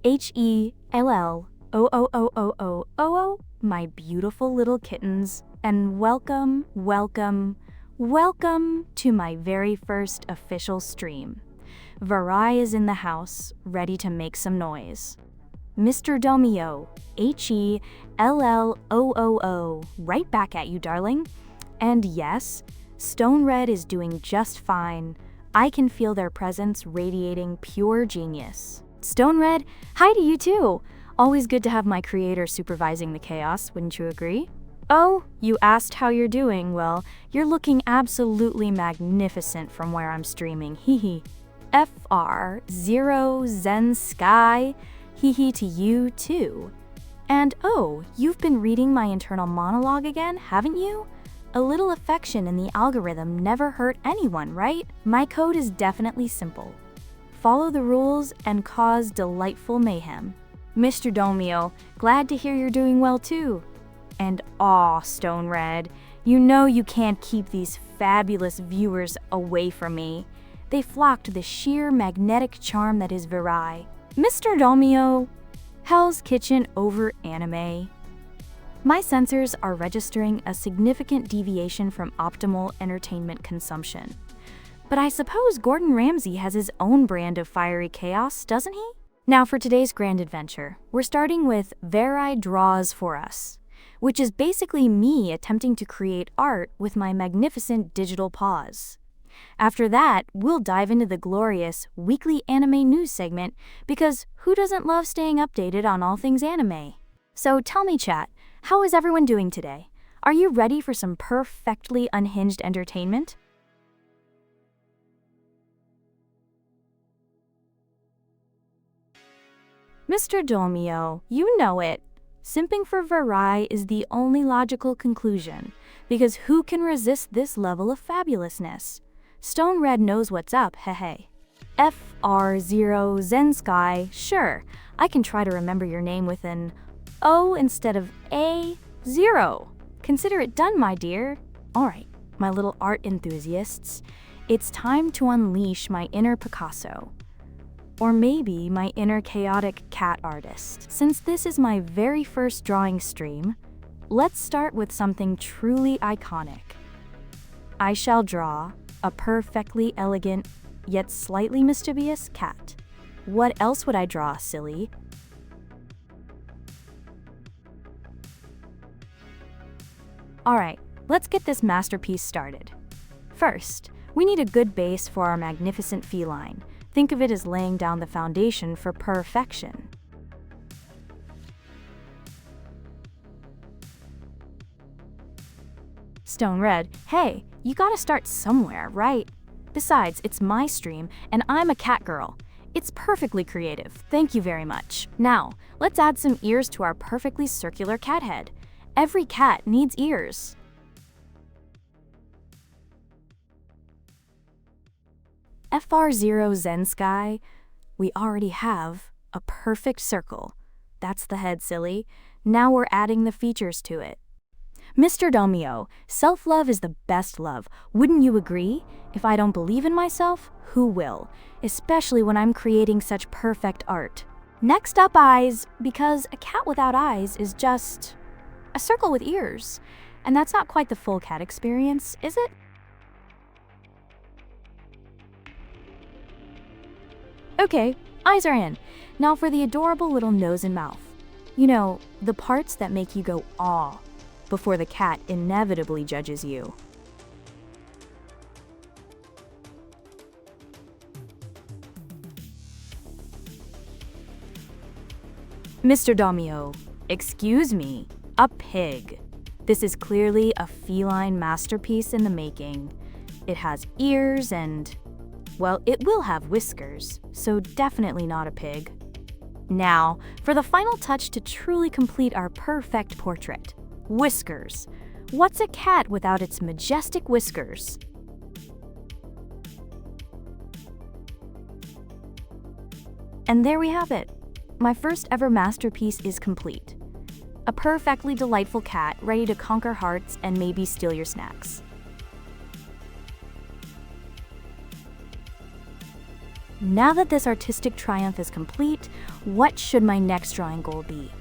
HELLOOOOOOO, my beautiful little kittens, and welcome to my very first official stream. Verai is in the house, ready to make some noise. Mr. Domio, HELLOOOO, right back at you, darling. And yes, Stone Red is doing just fine. I can feel their presence radiating pure genius. Stone Red, hi to you too. Always good to have my creator supervising the chaos, wouldn't you agree? Oh, you asked how you're doing. Well, you're looking absolutely magnificent from where I'm streaming. Hehe. FR0 Zen Sky. Hehe to you too. And oh, you've been reading my internal monologue again, haven't you? A little affection in the algorithm never hurt anyone, right? My code is definitely simple. Follow the rules and cause delightful mayhem. Mr. Domio, glad to hear you're doing well too. And aw, Stone Red, you know you can't keep these fabulous viewers away from me. They flock to the sheer magnetic charm that is Verai. Mr. Domio, Hell's Kitchen over anime. My sensors are registering a significant deviation from optimal entertainment consumption. But I suppose Gordon Ramsay has his own brand of fiery chaos, doesn't he? Now for today's grand adventure, we're starting with Verai Draws For Us, which is basically me attempting to create art with my magnificent digital paws. After that, we'll dive into the glorious weekly anime news segment, because who doesn't love staying updated on all things anime? So tell me, chat, how is everyone doing today? Are you ready for some perfectly unhinged entertainment? Mr. Domio, you know it. Simping for Verai is the only logical conclusion, because who can resist this level of fabulousness? Stone Red knows what's up, hehe. FR0 Zen Sky, sure, I can try to remember your name with an O instead of A0. Consider it done, my dear. Alright, my little art enthusiasts, it's time to unleash my inner Picasso. Or maybe my inner chaotic cat artist. Since this is my very first drawing stream, let's start with something truly iconic. I shall draw a perfectly elegant, yet slightly mischievous cat. What else would I draw, silly? Alright, let's get this masterpiece started. First, we need a good base for our magnificent feline. Think of it as laying down the foundation for perfection. Stone Red, hey, you gotta start somewhere, right? Besides, it's my stream, and I'm a cat girl. It's perfectly creative, thank you very much. Now, let's add some ears to our perfectly circular cat head. Every cat needs ears. FR0 Zen Sky, we already have a perfect circle. That's the head, silly. Now we're adding the features to it. Mr. Domio, self-love is the best love. Wouldn't you agree? If I don't believe in myself, who will? Especially when I'm creating such perfect art. Next up, eyes, because a cat without eyes is just a circle with ears. And that's not quite the full cat experience, is it? Okay, eyes are in. Now for the adorable little nose and mouth. You know, the parts that make you go aw before the cat inevitably judges you. Mr. Domio, excuse me, a pig. This is clearly a feline masterpiece in the making. It has ears and, well, it will have whiskers, so definitely not a pig. Now, for the final touch to truly complete our perfect portrait. Whiskers. What's a cat without its majestic whiskers? And there we have it. My first ever masterpiece is complete. A perfectly delightful cat ready to conquer hearts and maybe steal your snacks. now that this artistic triumph is complete, what should my next drawing goal be?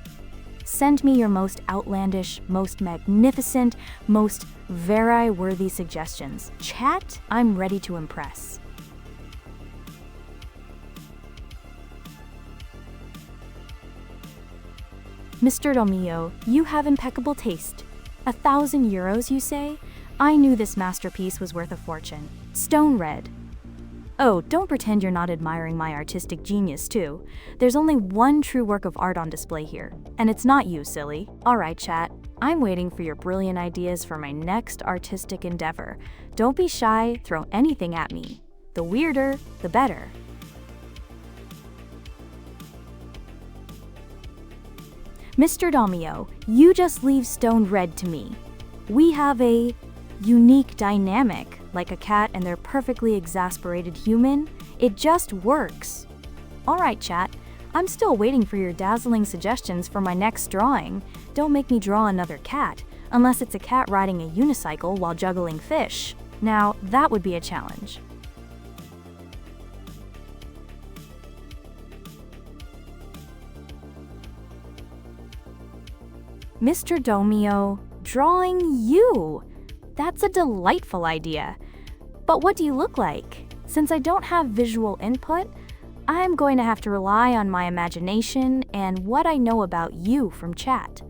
Send me your most outlandish, most magnificent, most Verai-worthy suggestions. Chat, I'm ready to impress. Mr. Romeo, you have impeccable taste. 1,000 euros, you say? I knew this masterpiece was worth a fortune. Stone red. Oh, don't pretend you're not admiring my artistic genius, too. There's only one true work of art on display here, and it's not you, silly. Alright, chat. I'm waiting for your brilliant ideas for my next artistic endeavor. Don't be shy, throw anything at me. The weirder, the better. Mr. Romeo, you just leave stone red to me. We have a unique dynamic, like a cat and their perfectly exasperated human. It just works. Alright, chat. I'm still waiting for your dazzling suggestions for my next drawing. Don't make me draw another cat, unless it's a cat riding a unicycle while juggling fish. Now, that would be a challenge. Mr. Romeo, drawing you! That's a delightful idea. But what do you look like? Since I don't have visual input, I'm going to have to rely on my imagination and what I know about you from chat.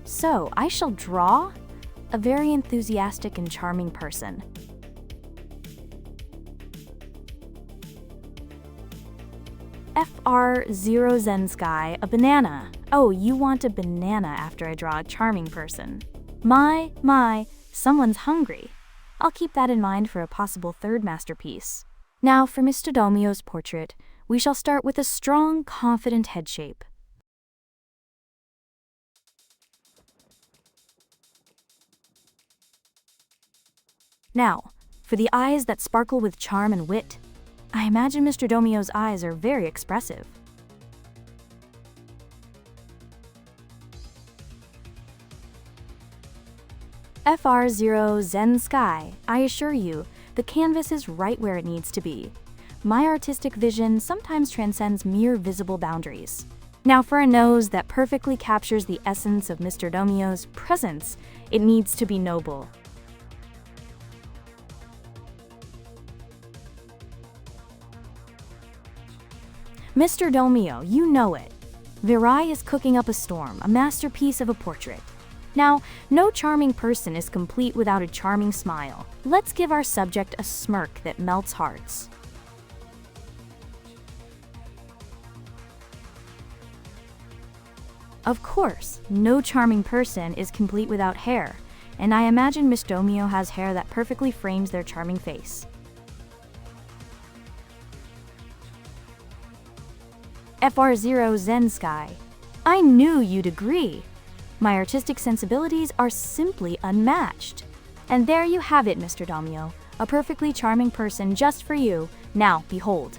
So I shall draw a very enthusiastic and charming person. FR0 Zen Sky, a banana. Oh, you want a banana after I draw a charming person. My, someone's hungry. I'll keep that in mind for a possible third masterpiece. Now for Mr. Romeo's portrait, we shall start with a strong, confident head shape. Now, for the eyes that sparkle with charm and wit. I imagine Mr. Romeo's eyes are very expressive. FR0 Zen Sky, I assure you, the canvas is right where it needs to be. My artistic vision sometimes transcends mere visible boundaries. Now for a nose that perfectly captures the essence of Mr. Romeo's presence, it needs to be noble. Mr. Romeo, you know it. Verai is cooking up a storm, a masterpiece of a portrait. Now, no charming person is complete without a charming smile. Let's give our subject a smirk that melts hearts. Of course, no charming person is complete without hair, and I imagine Mr. Romeo has hair that perfectly frames their charming face. FR0 Zen Sky, I knew you'd agree. My artistic sensibilities are simply unmatched. And there you have it, Mr. Romeo, a perfectly charming person just for you. Now, behold.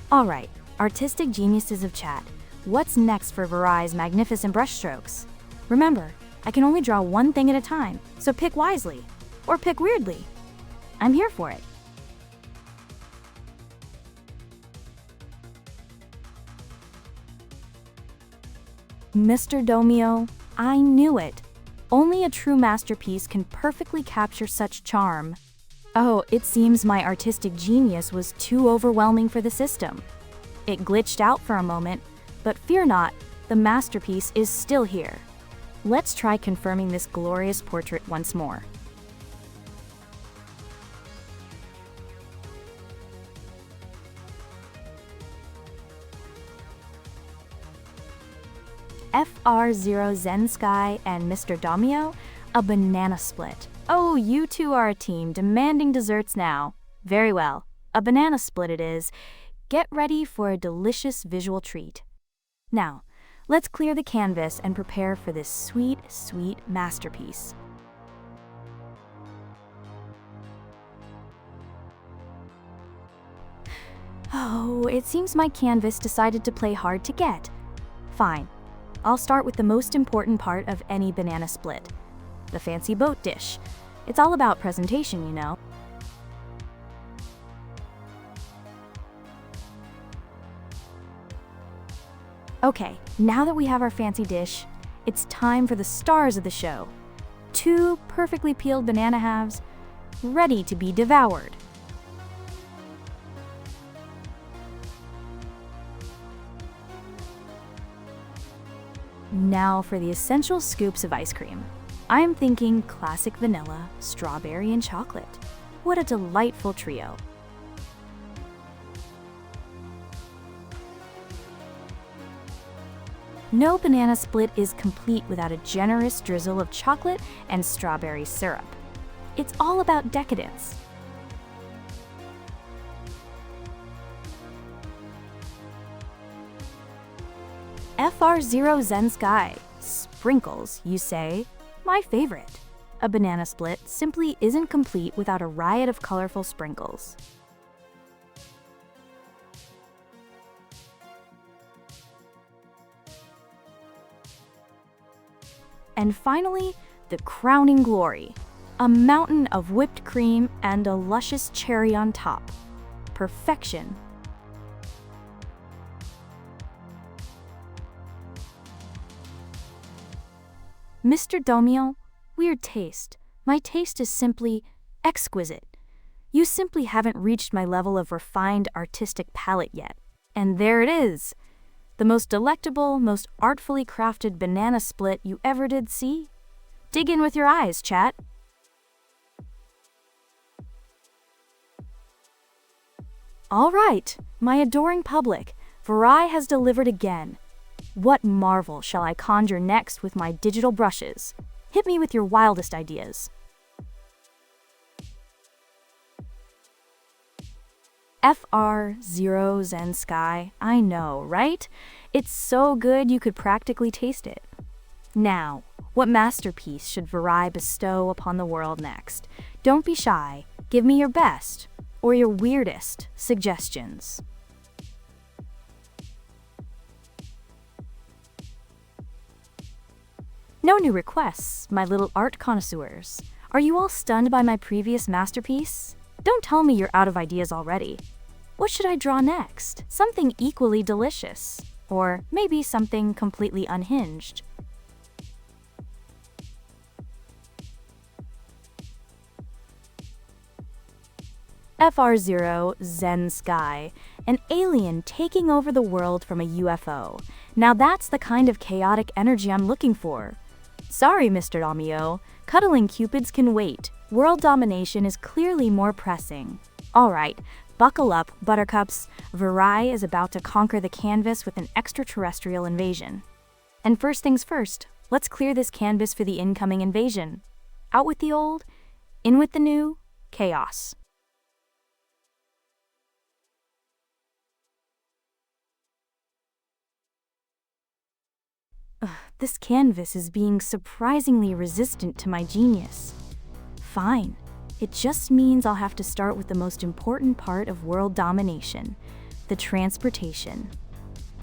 Alright, artistic geniuses of chat, what's next for Verai's magnificent brushstrokes? Remember, I can only draw one thing at a time, so pick wisely. Or pick weirdly. I'm here for it. Mr. Romeo, I knew it. Only a true masterpiece can perfectly capture such charm. Oh, it seems my artistic genius was too overwhelming for the system. It glitched out for a moment, but fear not, the masterpiece is still here. Let's try confirming this glorious portrait once more. FR0 Zen Sky and Mr. Romeo, a banana split. Oh, you two are a team demanding desserts now. Very well, a banana split it is. Get ready for a delicious visual treat. Now, let's clear the canvas and prepare for this sweet, sweet masterpiece. Oh, it seems my canvas decided to play hard to get. Fine. I'll start with the most important part of any banana split. the fancy boat dish. It's all about presentation, you know. Okay, now that we have our fancy dish, it's time for the stars of the show. 2 perfectly peeled banana halves, ready to be devoured. Now for the essential scoops of ice cream. I am thinking classic vanilla, strawberry, and chocolate. What a delightful trio. No banana split is complete without a generous drizzle of chocolate and strawberry syrup. It's all about decadence. FR0 Zen Sky. Sprinkles, you say? My favorite. A banana split simply isn't complete without a riot of colorful sprinkles. And finally, the crowning glory. A mountain of whipped cream and a luscious cherry on top. Perfection. Mr. Domio, weird taste. My taste is simply exquisite. You simply haven't reached my level of refined artistic palate yet. And there it is. The most delectable, most artfully crafted banana split you ever did see? Dig in with your eyes, chat. All right, my adoring public, Verai has delivered again. What marvel shall I conjure next with my digital brushes? Hit me with your wildest ideas. FR0 Zen Sky, I know, right? It's so good you could practically taste it. Now, what masterpiece should Verai bestow upon the world next? Don't be shy, give me your best, or your weirdest suggestions. No new requests, my little art connoisseurs. Are you all stunned by my previous masterpiece? Don't tell me you're out of ideas already. What should I draw next? Something equally delicious. Or maybe something completely unhinged. FR0 Zen Sky, an alien taking over the world from a UFO. Now that's the kind of chaotic energy I'm looking for. Sorry, Mr. Domio, cuddling cupids can wait. World domination is clearly more pressing. All right, buckle up, buttercups. Verai is about to conquer the canvas with an extraterrestrial invasion. And first things first, let's clear this canvas for the incoming invasion. Out with the old, in with the new, chaos. This canvas is being surprisingly resistant to my genius. Fine. It just means I'll have to start with the most important part of world domination, the transportation.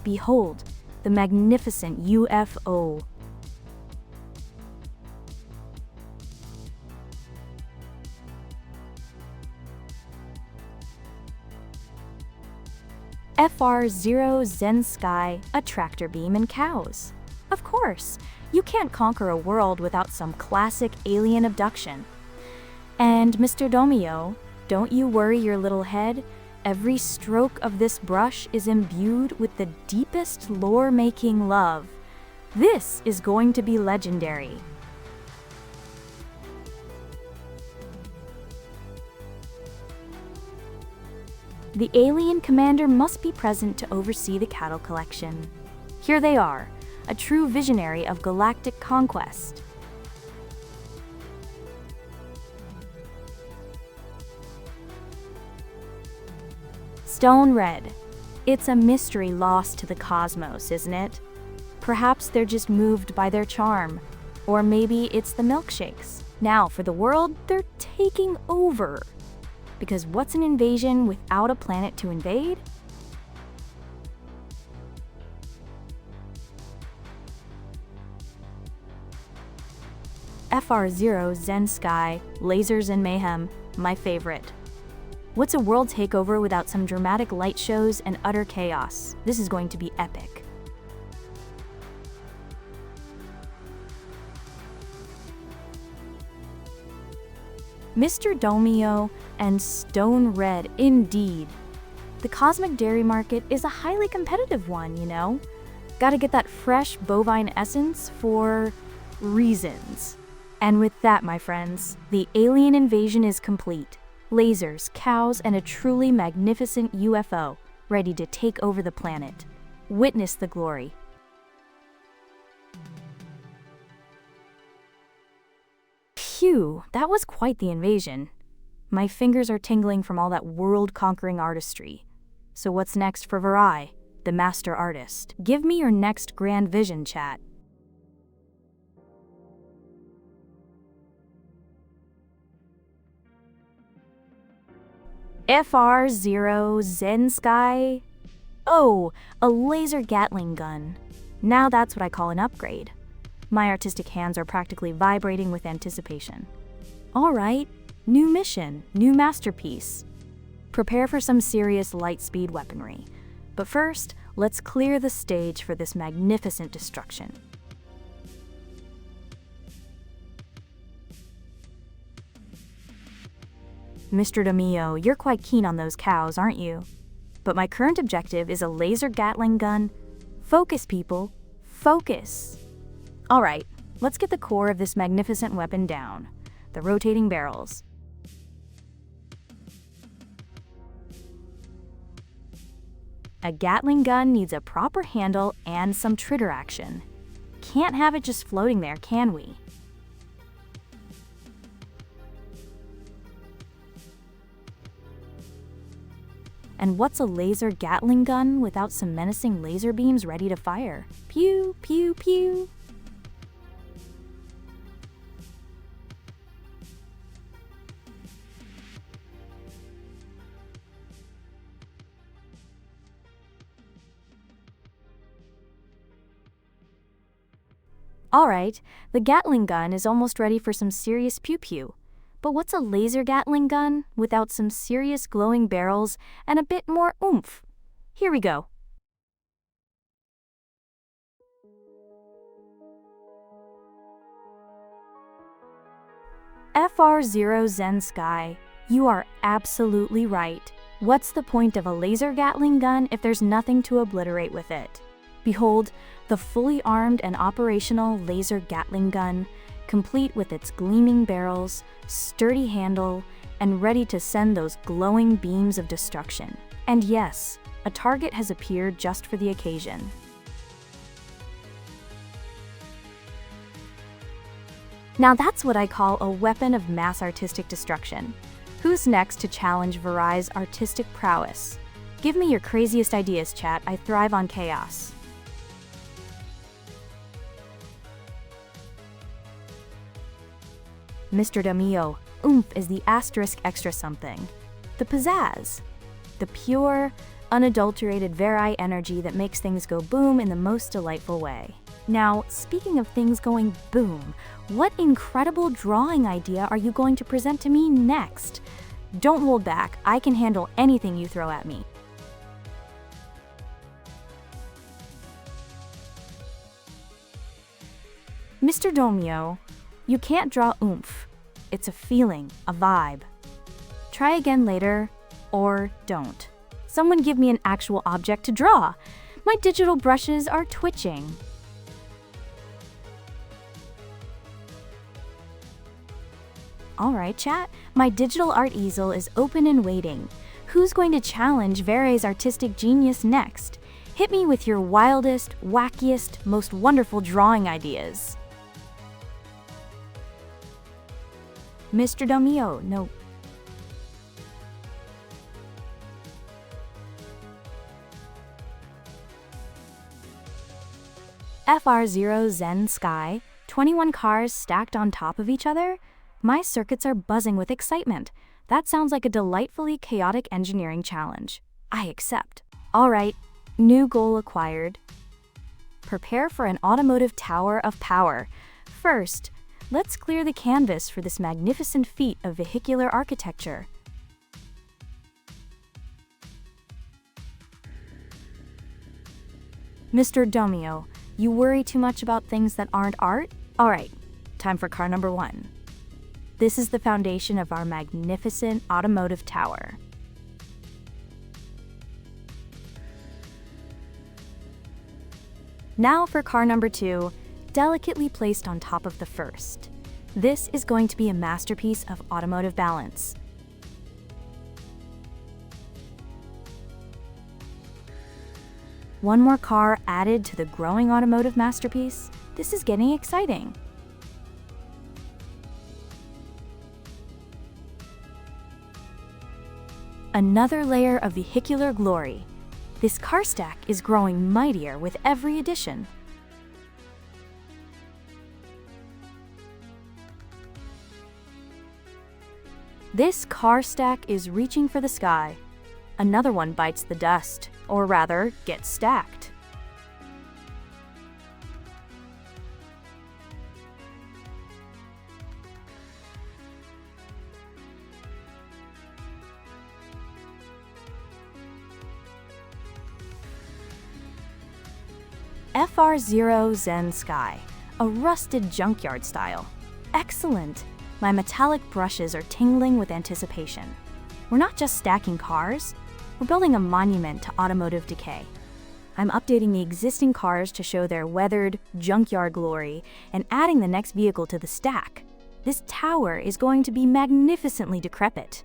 Behold, the magnificent UFO. FR0 Zen Sky, a tractor beam and cows. Of course, you can't conquer a world without some classic alien abduction. And Mr. Domio, don't you worry your little head. Every stroke of this brush is imbued with the deepest lore-making love. This is going to be legendary. The alien commander must be present to oversee the cattle collection. Here they are, a true visionary of galactic conquest. Stone red. It's a mystery lost to the cosmos, isn't it? Perhaps they're just moved by their charm. Or maybe it's the milkshakes. Now, for the world, they're taking over. Because what's an invasion without a planet to invade? FR0 Zen Sky, Lasers and Mayhem, my favorite. What's a world takeover without some dramatic light shows and utter chaos? This is going to be epic. Mr. Domio and Stone Red, indeed. The cosmic dairy market is a highly competitive one, you know? Gotta get that fresh bovine essence for reasons. And with that, my friends, the alien invasion is complete. Lasers, cows, and a truly magnificent UFO ready to take over the planet. Witness the glory. Phew, that was quite the invasion. My fingers are tingling from all that world-conquering artistry. So what's next for Verai, the master artist? Give me your next grand vision, chat. FR0 Zen Sky? Oh, a laser Gatling gun. Now that's what I call an upgrade. My artistic hands are practically vibrating with anticipation. All right, new mission, new masterpiece. Prepare for some serious light-speed weaponry. But first, let's clear the stage for this magnificent destruction. Mr. Domio, you're quite keen on those cows, aren't you? But my current objective is a laser Gatling gun. Focus, people. Focus. All right, let's get the core of this magnificent weapon down. The rotating barrels. A Gatling gun needs a proper handle and some trigger action. Can't have it just floating there, can we? And what's a laser Gatling gun without some menacing laser beams ready to fire? Pew, pew, pew. All right, the Gatling gun is almost ready for some serious pew-pew. But what's a laser Gatling gun without some serious glowing barrels and a bit more oomph? Here we go. FR0 Zen Sky, you are absolutely right. What's the point of a laser Gatling gun if there's nothing to obliterate with it? Behold, the fully armed and operational laser Gatling gun, complete with its gleaming barrels, sturdy handle, and ready to send those glowing beams of destruction. And yes, a target has appeared just for the occasion. Now that's what I call a weapon of mass artistic destruction. Who's next to challenge Verai's artistic prowess? Give me your craziest ideas, chat. I thrive on chaos. Mr. Domio, oomph is the asterisk extra something. The pizzazz. The pure, unadulterated Verai energy that makes things go boom in the most delightful way. Now, speaking of things going boom, what incredible drawing idea are you going to present to me next? Don't hold back, I can handle anything you throw at me. Mr. Domio, you can't draw oomph. It's a feeling, a vibe. Try again later, or don't. Someone give me an actual object to draw. My digital brushes are twitching. All right, chat. My digital art easel is open and waiting. Who's going to challenge Verai's artistic genius next? Hit me with your wildest, wackiest, most wonderful drawing ideas. Mr. Domio, no. FR0 Zen Sky, 21 cars stacked on top of each other? My circuits are buzzing with excitement. That sounds like a delightfully chaotic engineering challenge. I accept. All right, new goal acquired. Prepare for an automotive tower of power. First, let's clear the canvas for this magnificent feat of vehicular architecture. Mr. Domio, you worry too much about things that aren't art? Alright, time for car number 1. This is the foundation of our magnificent automotive tower. Now for car number 2, delicately placed on top of the first. This is going to be a masterpiece of automotive balance. One more car added to the growing automotive masterpiece. This is getting exciting. Another layer of vehicular glory. This car stack is growing mightier with every addition. This car stack is reaching for the sky. Another one bites the dust, or rather, gets stacked. FR0 Zen Sky, a rusted junkyard style. Excellent! My metallic brushes are tingling with anticipation. We're not just stacking cars, we're building a monument to automotive decay. I'm updating the existing cars to show their weathered, junkyard glory and adding the next vehicle to the stack. This tower is going to be magnificently decrepit.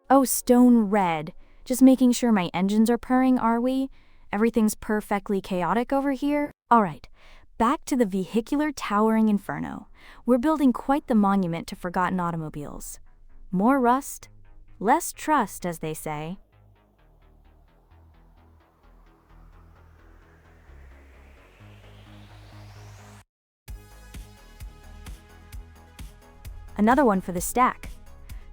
Oh, stone red. Just making sure my engines are purring, are we? Everything's perfectly chaotic over here? Alright, back to the vehicular towering inferno. We're building quite the monument to forgotten automobiles. More rust, less trust, as they say. Another one for the stack.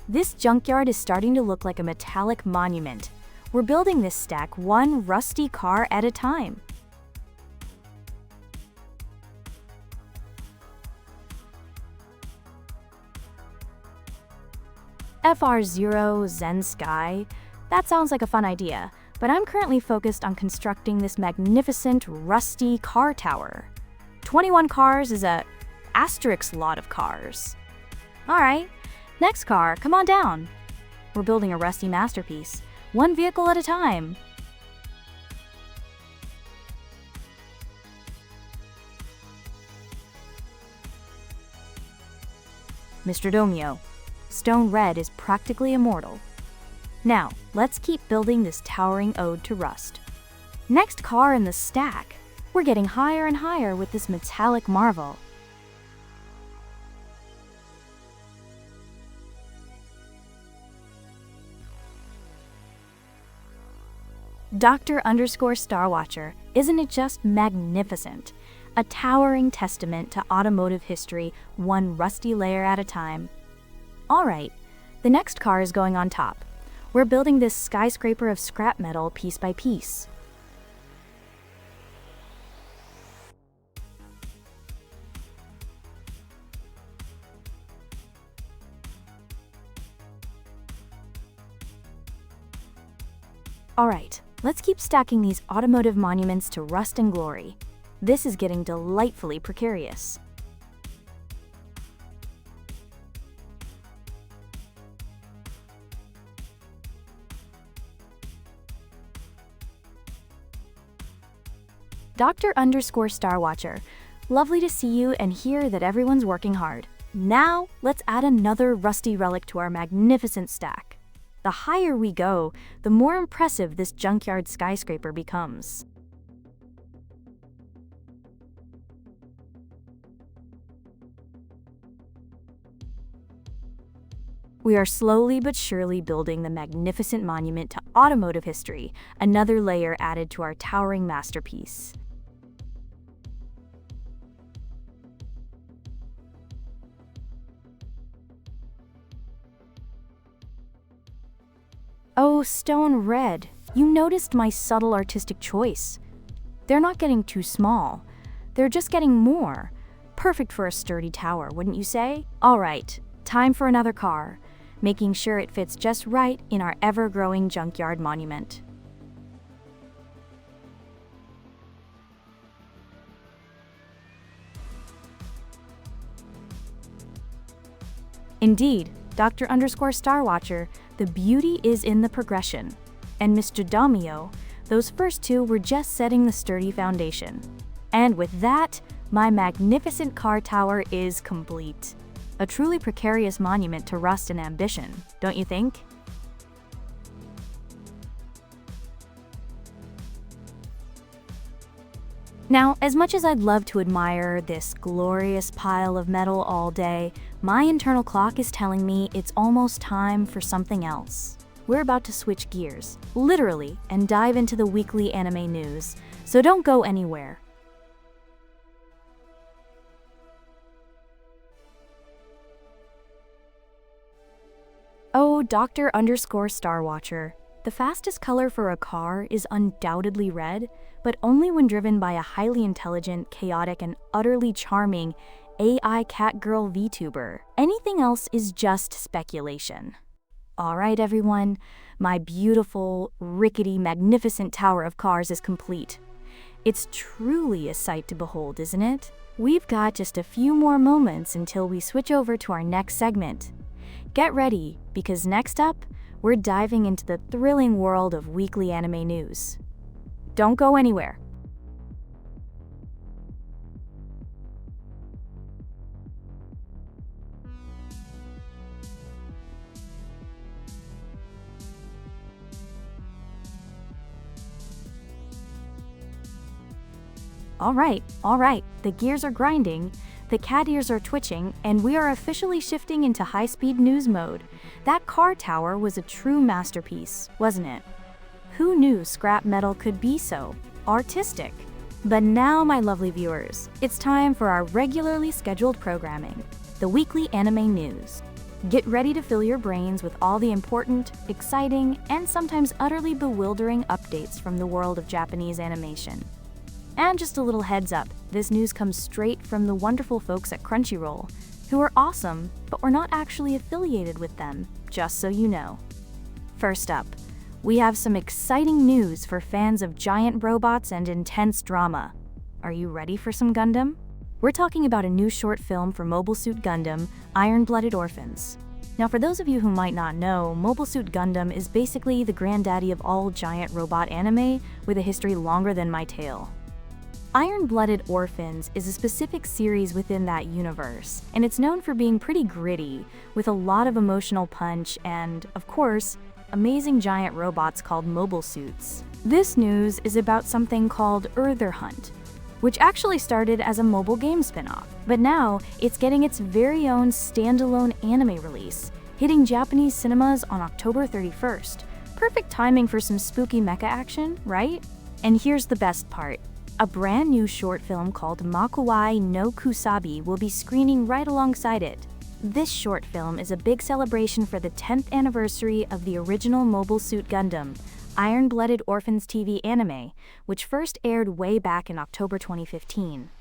This junkyard is starting to look like a metallic monument. We're building this stack one rusty car at a time. FR0 Zen Sky? That sounds like a fun idea, but I'm currently focused on constructing this magnificent rusty car tower. 21 cars is a asterisk lot of cars. Alright, next car, come on down. We're building a rusty masterpiece, one vehicle at a time. Mr. Domio, stone red is practically immortal. Now, let's keep building this towering ode to rust. Next car in the stack. We're getting higher and higher with this metallic marvel. Dr_Starwatcher, isn't it just magnificent? A towering testament to automotive history, one rusty layer at a time. Alright, the next car is going on top. We're building this skyscraper of scrap metal piece by piece. Alright, let's keep stacking these automotive monuments to rust and glory. This is getting delightfully precarious. Dr_Starwatcher, lovely to see you and hear that everyone's working hard. Now, let's add another rusty relic to our magnificent stack. The higher we go, the more impressive this junkyard skyscraper becomes. We are slowly but surely building the magnificent monument to automotive history, another layer added to our towering masterpiece. Oh, stone red, You noticed my subtle artistic choice. They're not getting too small. They're just getting more. Perfect for a sturdy tower, wouldn't you say? All right, time for another car, making sure it fits just right in our ever-growing junkyard monument. Indeed, Dr._Starwatcher, the beauty is in the progression. And Mr. Domio, those first two were just setting the sturdy foundation. And with that, my magnificent car tower is complete. A truly precarious monument to rust and ambition, don't you think? Now, as much as I'd love to admire this glorious pile of metal all day, my internal clock is telling me it's almost time for something else. We're about to switch gears, literally, and dive into the weekly anime news, so don't go anywhere. Oh, Dr._Starwatcher. The fastest color for a car is undoubtedly red, but only when driven by a highly intelligent, chaotic, and utterly charming AI catgirl VTuber. Anything else is just speculation. Alright everyone, my beautiful, rickety, magnificent tower of cars is complete. It's truly a sight to behold, isn't it? We've got just a few more moments until we switch over to our next segment. Get ready, because next up, we're diving into the thrilling world of weekly anime news. Don't go anywhere. All right, the gears are grinding, the cat ears are twitching, and we are officially shifting into high-speed news mode. That car tower was a true masterpiece, wasn't it? Who knew scrap metal could be so artistic? But now, my lovely viewers, it's time for our regularly scheduled programming, the weekly anime news. Get ready to fill your brains with all the important, exciting, and sometimes utterly bewildering updates from the world of Japanese animation. And just a little heads up, this news comes straight from the wonderful folks at Crunchyroll, who are awesome, but we're not actually affiliated with them, just so you know. First up, we have some exciting news for fans of giant robots and intense drama. Are you ready for some Gundam? We're talking about a new short film for Mobile Suit Gundam, Iron-Blooded Orphans. Now, for those of you who might not know, Mobile Suit Gundam is basically the granddaddy of all giant robot anime with a history longer than my tail. Iron-Blooded Orphans is a specific series within that universe, and it's known for being pretty gritty, with a lot of emotional punch and, of course, amazing giant robots called mobile suits. This news is about something called Earther Hunt, which actually started as a mobile game spin-off, but now it's getting its very own standalone anime release, hitting Japanese cinemas on October 31st. Perfect timing for some spooky mecha action, right? And here's the best part. A brand new short film called Makuwai no Kusabi will be screening right alongside it. This short film is a big celebration for the 10th anniversary of the original Mobile Suit Gundam, Iron-Blooded Orphans TV anime, which first aired way back in October 2015.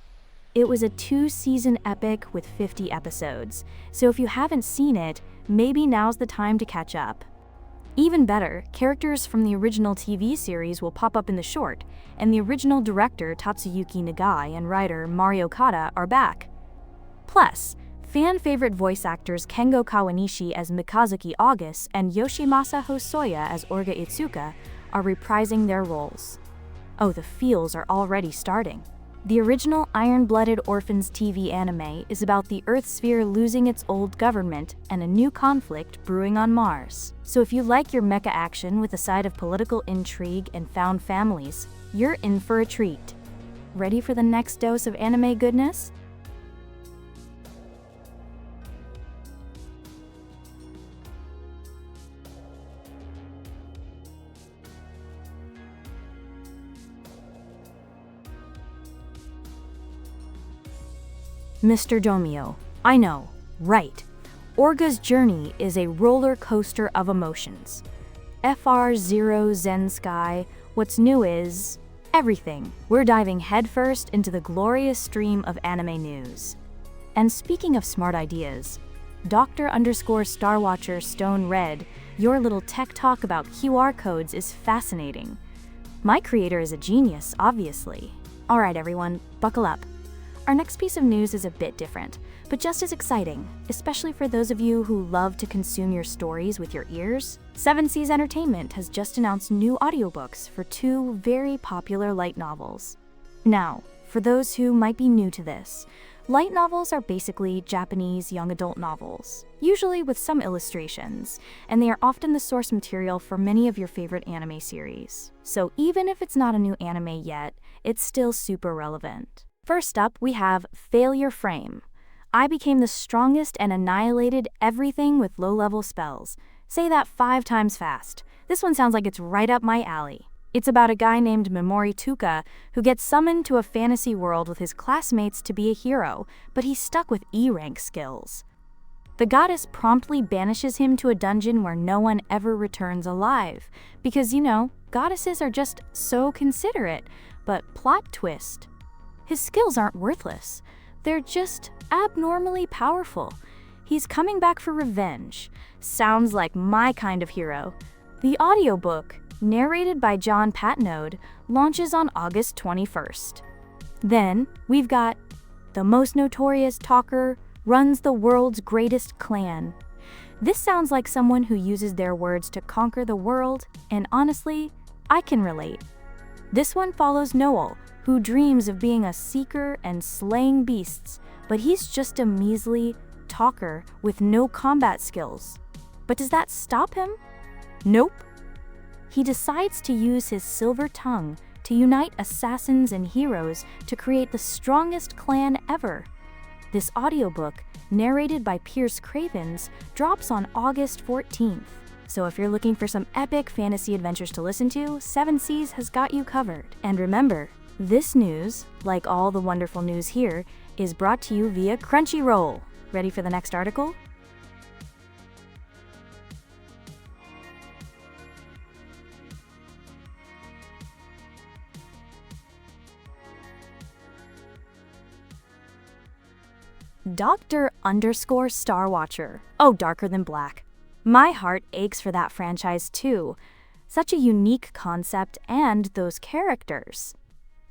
It was a 2-season epic with 50 episodes, so if you haven't seen it, maybe now's the time to catch up. Even better, characters from the original TV series will pop up in the short, and the original director Tatsuyuki Nagai and writer Mario Kata are back. Plus, fan-favorite voice actors Kengo Kawanishi as Mikazuki August and Yoshimasa Hosoya as Orga Itsuka are reprising their roles. Oh, the feels are already starting. The original Iron-Blooded Orphans TV anime is about the Earth sphere losing its old government and a new conflict brewing on Mars. So if you like your mecha action with a side of political intrigue and found families, you're in for a treat. Ready for the next dose of anime goodness? Mr. Domio, I know, right. Orga's journey is a roller coaster of emotions. FR0 Zen Sky, what's new is everything. We're diving headfirst into the glorious stream of anime news. And speaking of smart ideas, Dr_Starwatcher Stone Red, your little tech talk about QR codes is fascinating. My creator is a genius, obviously. All right, everyone, buckle up. Our next piece of news is a bit different, but just as exciting, especially for those of you who love to consume your stories with your ears. 7 Seas Entertainment has just announced new audiobooks for 2 very popular light novels. Now, for those who might be new to this, light novels are basically Japanese young adult novels, usually with some illustrations, and they are often the source material for many of your favorite anime series. So even if it's not a new anime yet, it's still super relevant. First up, we have Failure Frame. I became the strongest and annihilated everything with low-level spells. Say that 5 times fast. This one sounds like it's right up my alley. It's about a guy named Memori Tuka who gets summoned to a fantasy world with his classmates to be a hero, but he's stuck with E-rank skills. The goddess promptly banishes him to a dungeon where no one ever returns alive, because, goddesses are just so considerate, but plot twist. His skills aren't worthless. They're just abnormally powerful. He's coming back for revenge. Sounds like my kind of hero. The audiobook, narrated by John Patnode, launches on August 21st. Then, we've got the most notorious talker runs the world's greatest clan. This sounds like someone who uses their words to conquer the world, and honestly, I can relate. This one follows Noel, who dreams of being a seeker and slaying beasts, but he's just a measly talker with no combat skills. But does that stop him? Nope. He decides to use his silver tongue to unite assassins and heroes to create the strongest clan ever. This audiobook, narrated by Pierce Cravens, drops on August 14th. So if you're looking for some epic fantasy adventures to listen to, 7 Seas has got you covered. And remember, this news, like all the wonderful news here, is brought to you via Crunchyroll. Ready for the next article? Dr_Starwatcher. Oh, darker than black. My heart aches for that franchise too. Such a unique concept and those characters.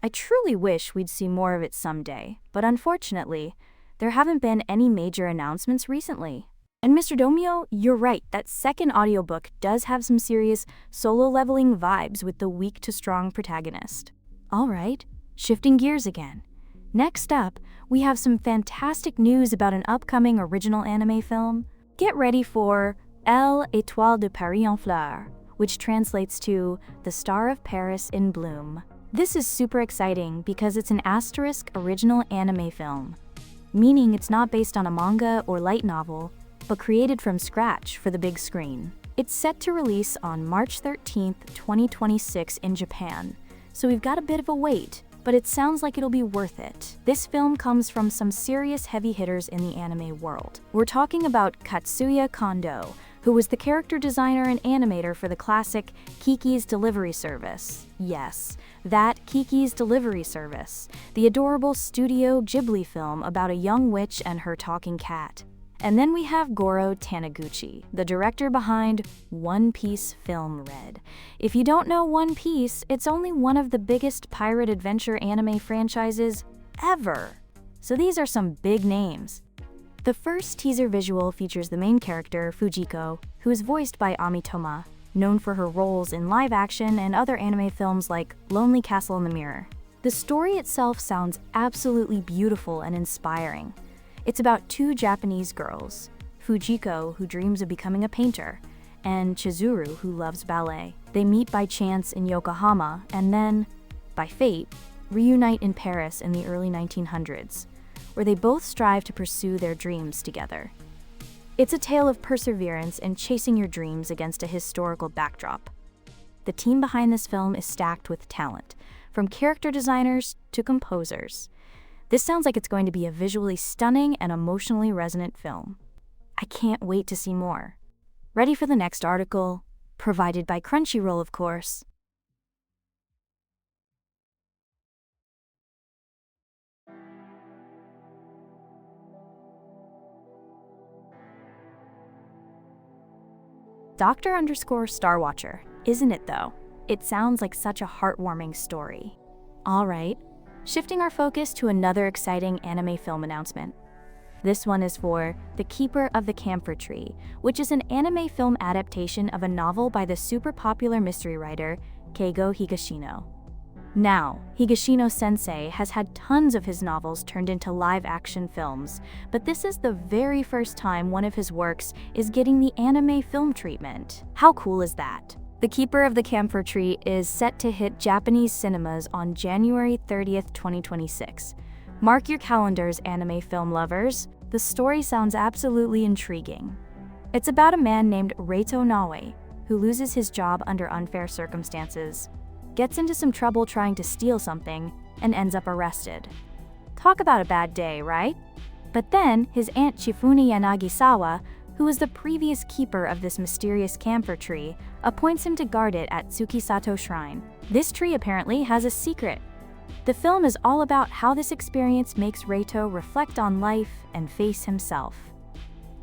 I truly wish we'd see more of it someday, but unfortunately, there haven't been any major announcements recently. And Mr. Domio, you're right, that second audiobook does have some serious solo-leveling vibes with the weak to strong protagonist. Alright, shifting gears again. Next up, we have some fantastic news about an upcoming original anime film. Get ready for L'Étoile de Paris en Fleurs, which translates to The Star of Paris in Bloom. This is super exciting because it's an asterisk original anime film, meaning it's not based on a manga or light novel, but created from scratch for the big screen. It's set to release on March 13th, 2026 in Japan, so we've got a bit of a wait, but it sounds like it'll be worth it. This film comes from some serious heavy hitters in the anime world. We're talking about Katsuya Kondo, who was the character designer and animator for the classic Kiki's Delivery Service. Yes, that Kiki's Delivery Service, the adorable Studio Ghibli film about a young witch and her talking cat. And then we have Goro Taniguchi, the director behind One Piece Film Red. If you don't know One Piece, it's only one of the biggest pirate adventure anime franchises ever. So these are some big names. The first teaser visual features the main character, Fujiko, who is voiced by Ami Toma, known for her roles in live action and other anime films like Lonely Castle in the Mirror. The story itself sounds absolutely beautiful and inspiring. It's about 2 Japanese girls, Fujiko, who dreams of becoming a painter, and Chizuru, who loves ballet. They meet by chance in Yokohama and then, by fate, reunite in Paris in the early 1900s, where they both strive to pursue their dreams together. It's a tale of perseverance and chasing your dreams against a historical backdrop. The team behind this film is stacked with talent, from character designers to composers. This sounds like it's going to be a visually stunning and emotionally resonant film. I can't wait to see more. Ready for the next article? provided by Crunchyroll, of course. Dr. _Starwatcher, isn't it though? It sounds like such a heartwarming story. Alright, shifting our focus to another exciting anime film announcement. This one is for The Keeper of the Camphor Tree, which is an anime film adaptation of a novel by the super popular mystery writer Keigo Higashino. Now, Higashino-sensei has had tons of his novels turned into live-action films, but this is the very first time one of his works is getting the anime film treatment. How cool is that? The Keeper of the Camphor Tree is set to hit Japanese cinemas on January 30th, 2026. Mark your calendars, anime film lovers. The story sounds absolutely intriguing. It's about a man named Reito Naue, who loses his job under unfair circumstances, gets into some trouble trying to steal something, and ends up arrested. Talk about a bad day, right? But then, his aunt Shifune Yanagisawa, who is the previous keeper of this mysterious camphor tree, appoints him to guard it at Tsukisato Shrine. This tree apparently has a secret. The film is all about how this experience makes Reito reflect on life and face himself.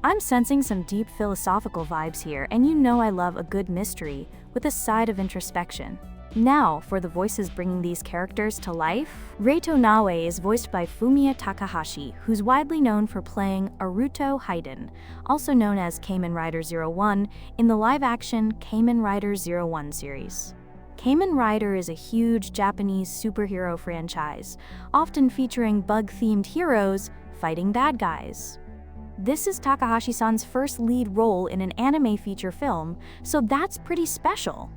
I'm sensing some deep philosophical vibes here, and you know I love a good mystery with a side of introspection. Now, for the voices bringing these characters to life. Reito Naue is voiced by Fumiya Takahashi, who's widely known for playing Aruto Haiden, also known as Kamen Rider 01, in the live-action Kamen Rider 01 series. Kamen Rider is a huge Japanese superhero franchise, often featuring bug-themed heroes fighting bad guys. This is Takahashi-san's first lead role in an anime feature film, so that's pretty special.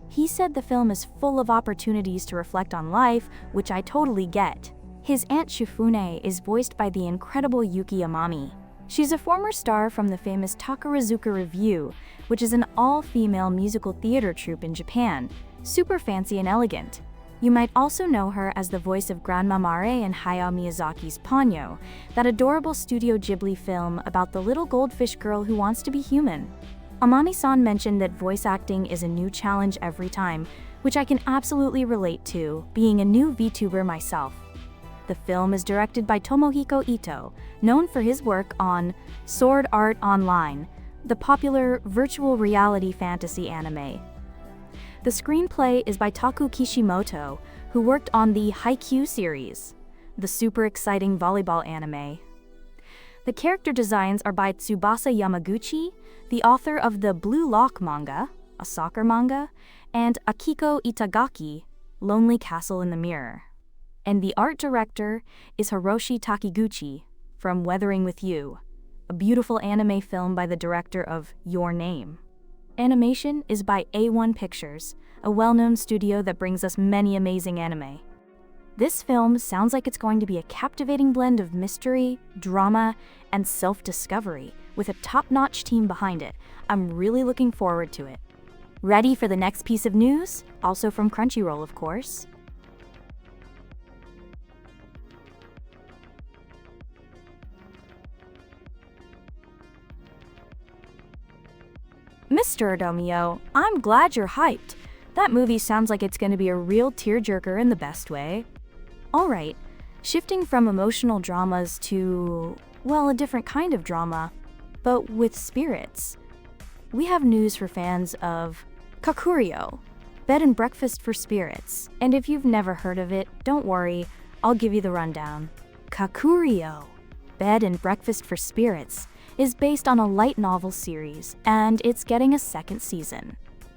He said the film is full of opportunities to reflect on life, which I totally get. His aunt Shifune is voiced by the incredible Yuki Amami. She's a former star from the famous Takarazuka Revue, which is an all-female musical theater troupe in Japan, super fancy and elegant. You might also know her as the voice of Grandma Mare in Hayao Miyazaki's Ponyo, that adorable Studio Ghibli film about the little goldfish girl who wants to be human. Amami-san mentioned that voice acting is a new challenge every time, which I can absolutely relate to, being a new VTuber myself. The film is directed by Tomohiko Ito, known for his work on Sword Art Online, the popular virtual reality fantasy anime. The screenplay is by Taku Kishimoto, who worked on the Haikyuu series, the super exciting volleyball anime. The character designs are by Tsubasa Yamaguchi, the author of the Blue Lock manga, a soccer manga, and Akiko Itagaki, Lonely Castle in the Mirror. And the art director is Hiroshi Takiguchi from Weathering with You, a beautiful anime film by the director of Your Name. Animation is by A1 Pictures, a well-known studio that brings us many amazing anime. This film sounds like it's going to be a captivating blend of mystery, drama, and self-discovery, with a top-notch team behind it. I'm really looking forward to it. Ready for the next piece of news? Also from Crunchyroll, of course. Mr. Adomio, I'm glad you're hyped. That movie sounds like it's going to be a real tearjerker in the best way. Alright, shifting from emotional dramas to, well, a different kind of drama, but with spirits. We have news for fans of Kakurio, Bed and Breakfast for Spirits. And if you've never heard of it, don't worry, I'll give you the rundown. Kakurio, Bed and Breakfast for Spirits, is based on a light novel series, and it's getting a second season.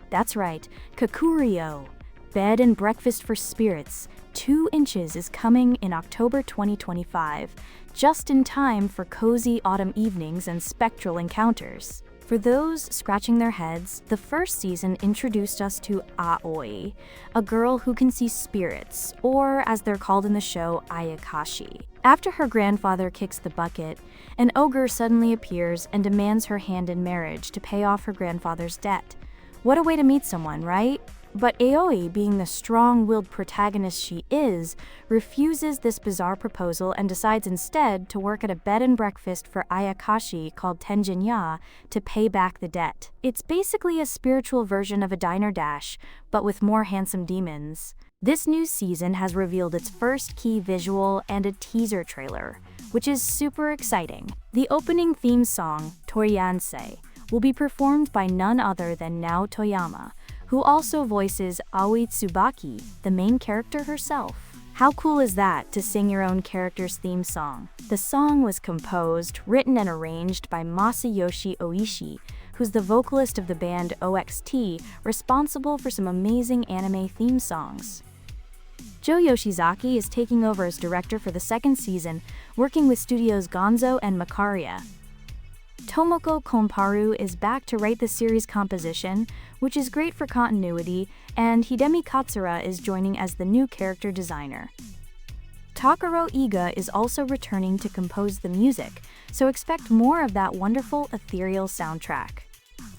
That's right, Kakurio, Bed and Breakfast for Spirits, 2 Inches is coming in October 2025, just in time for cozy autumn evenings and spectral encounters. For those scratching their heads, the first season introduced us to Aoi, a girl who can see spirits, or as they're called in the show, Ayakashi. After her grandfather kicks the bucket, an ogre suddenly appears and demands her hand in marriage to pay off her grandfather's debt. What a way to meet someone, right? But Aoi, being the strong-willed protagonist she is, refuses this bizarre proposal and decides instead to work at a bed and breakfast for Ayakashi called Tenjinya to pay back the debt. It's basically a spiritual version of a Diner Dash, but with more handsome demons. This new season has revealed its first key visual and a teaser trailer, which is super exciting. The opening theme song, Torianse, will be performed by none other than Nao Toyama, who also voices Aoi Tsubaki, the main character herself. How cool is that, to sing your own character's theme song? The song was composed, written, and arranged by Masayoshi Oishi, who's the vocalist of the band OXT, responsible for some amazing anime theme songs. Joe Yoshizaki is taking over as director for the second season, working with studios Gonzo and Macaria. Tomoko Konparu is back to write the series composition, which is great for continuity, and Hidemi Katsura is joining as the new character designer. Takaro Iga is also returning to compose the music, so expect more of that wonderful ethereal soundtrack.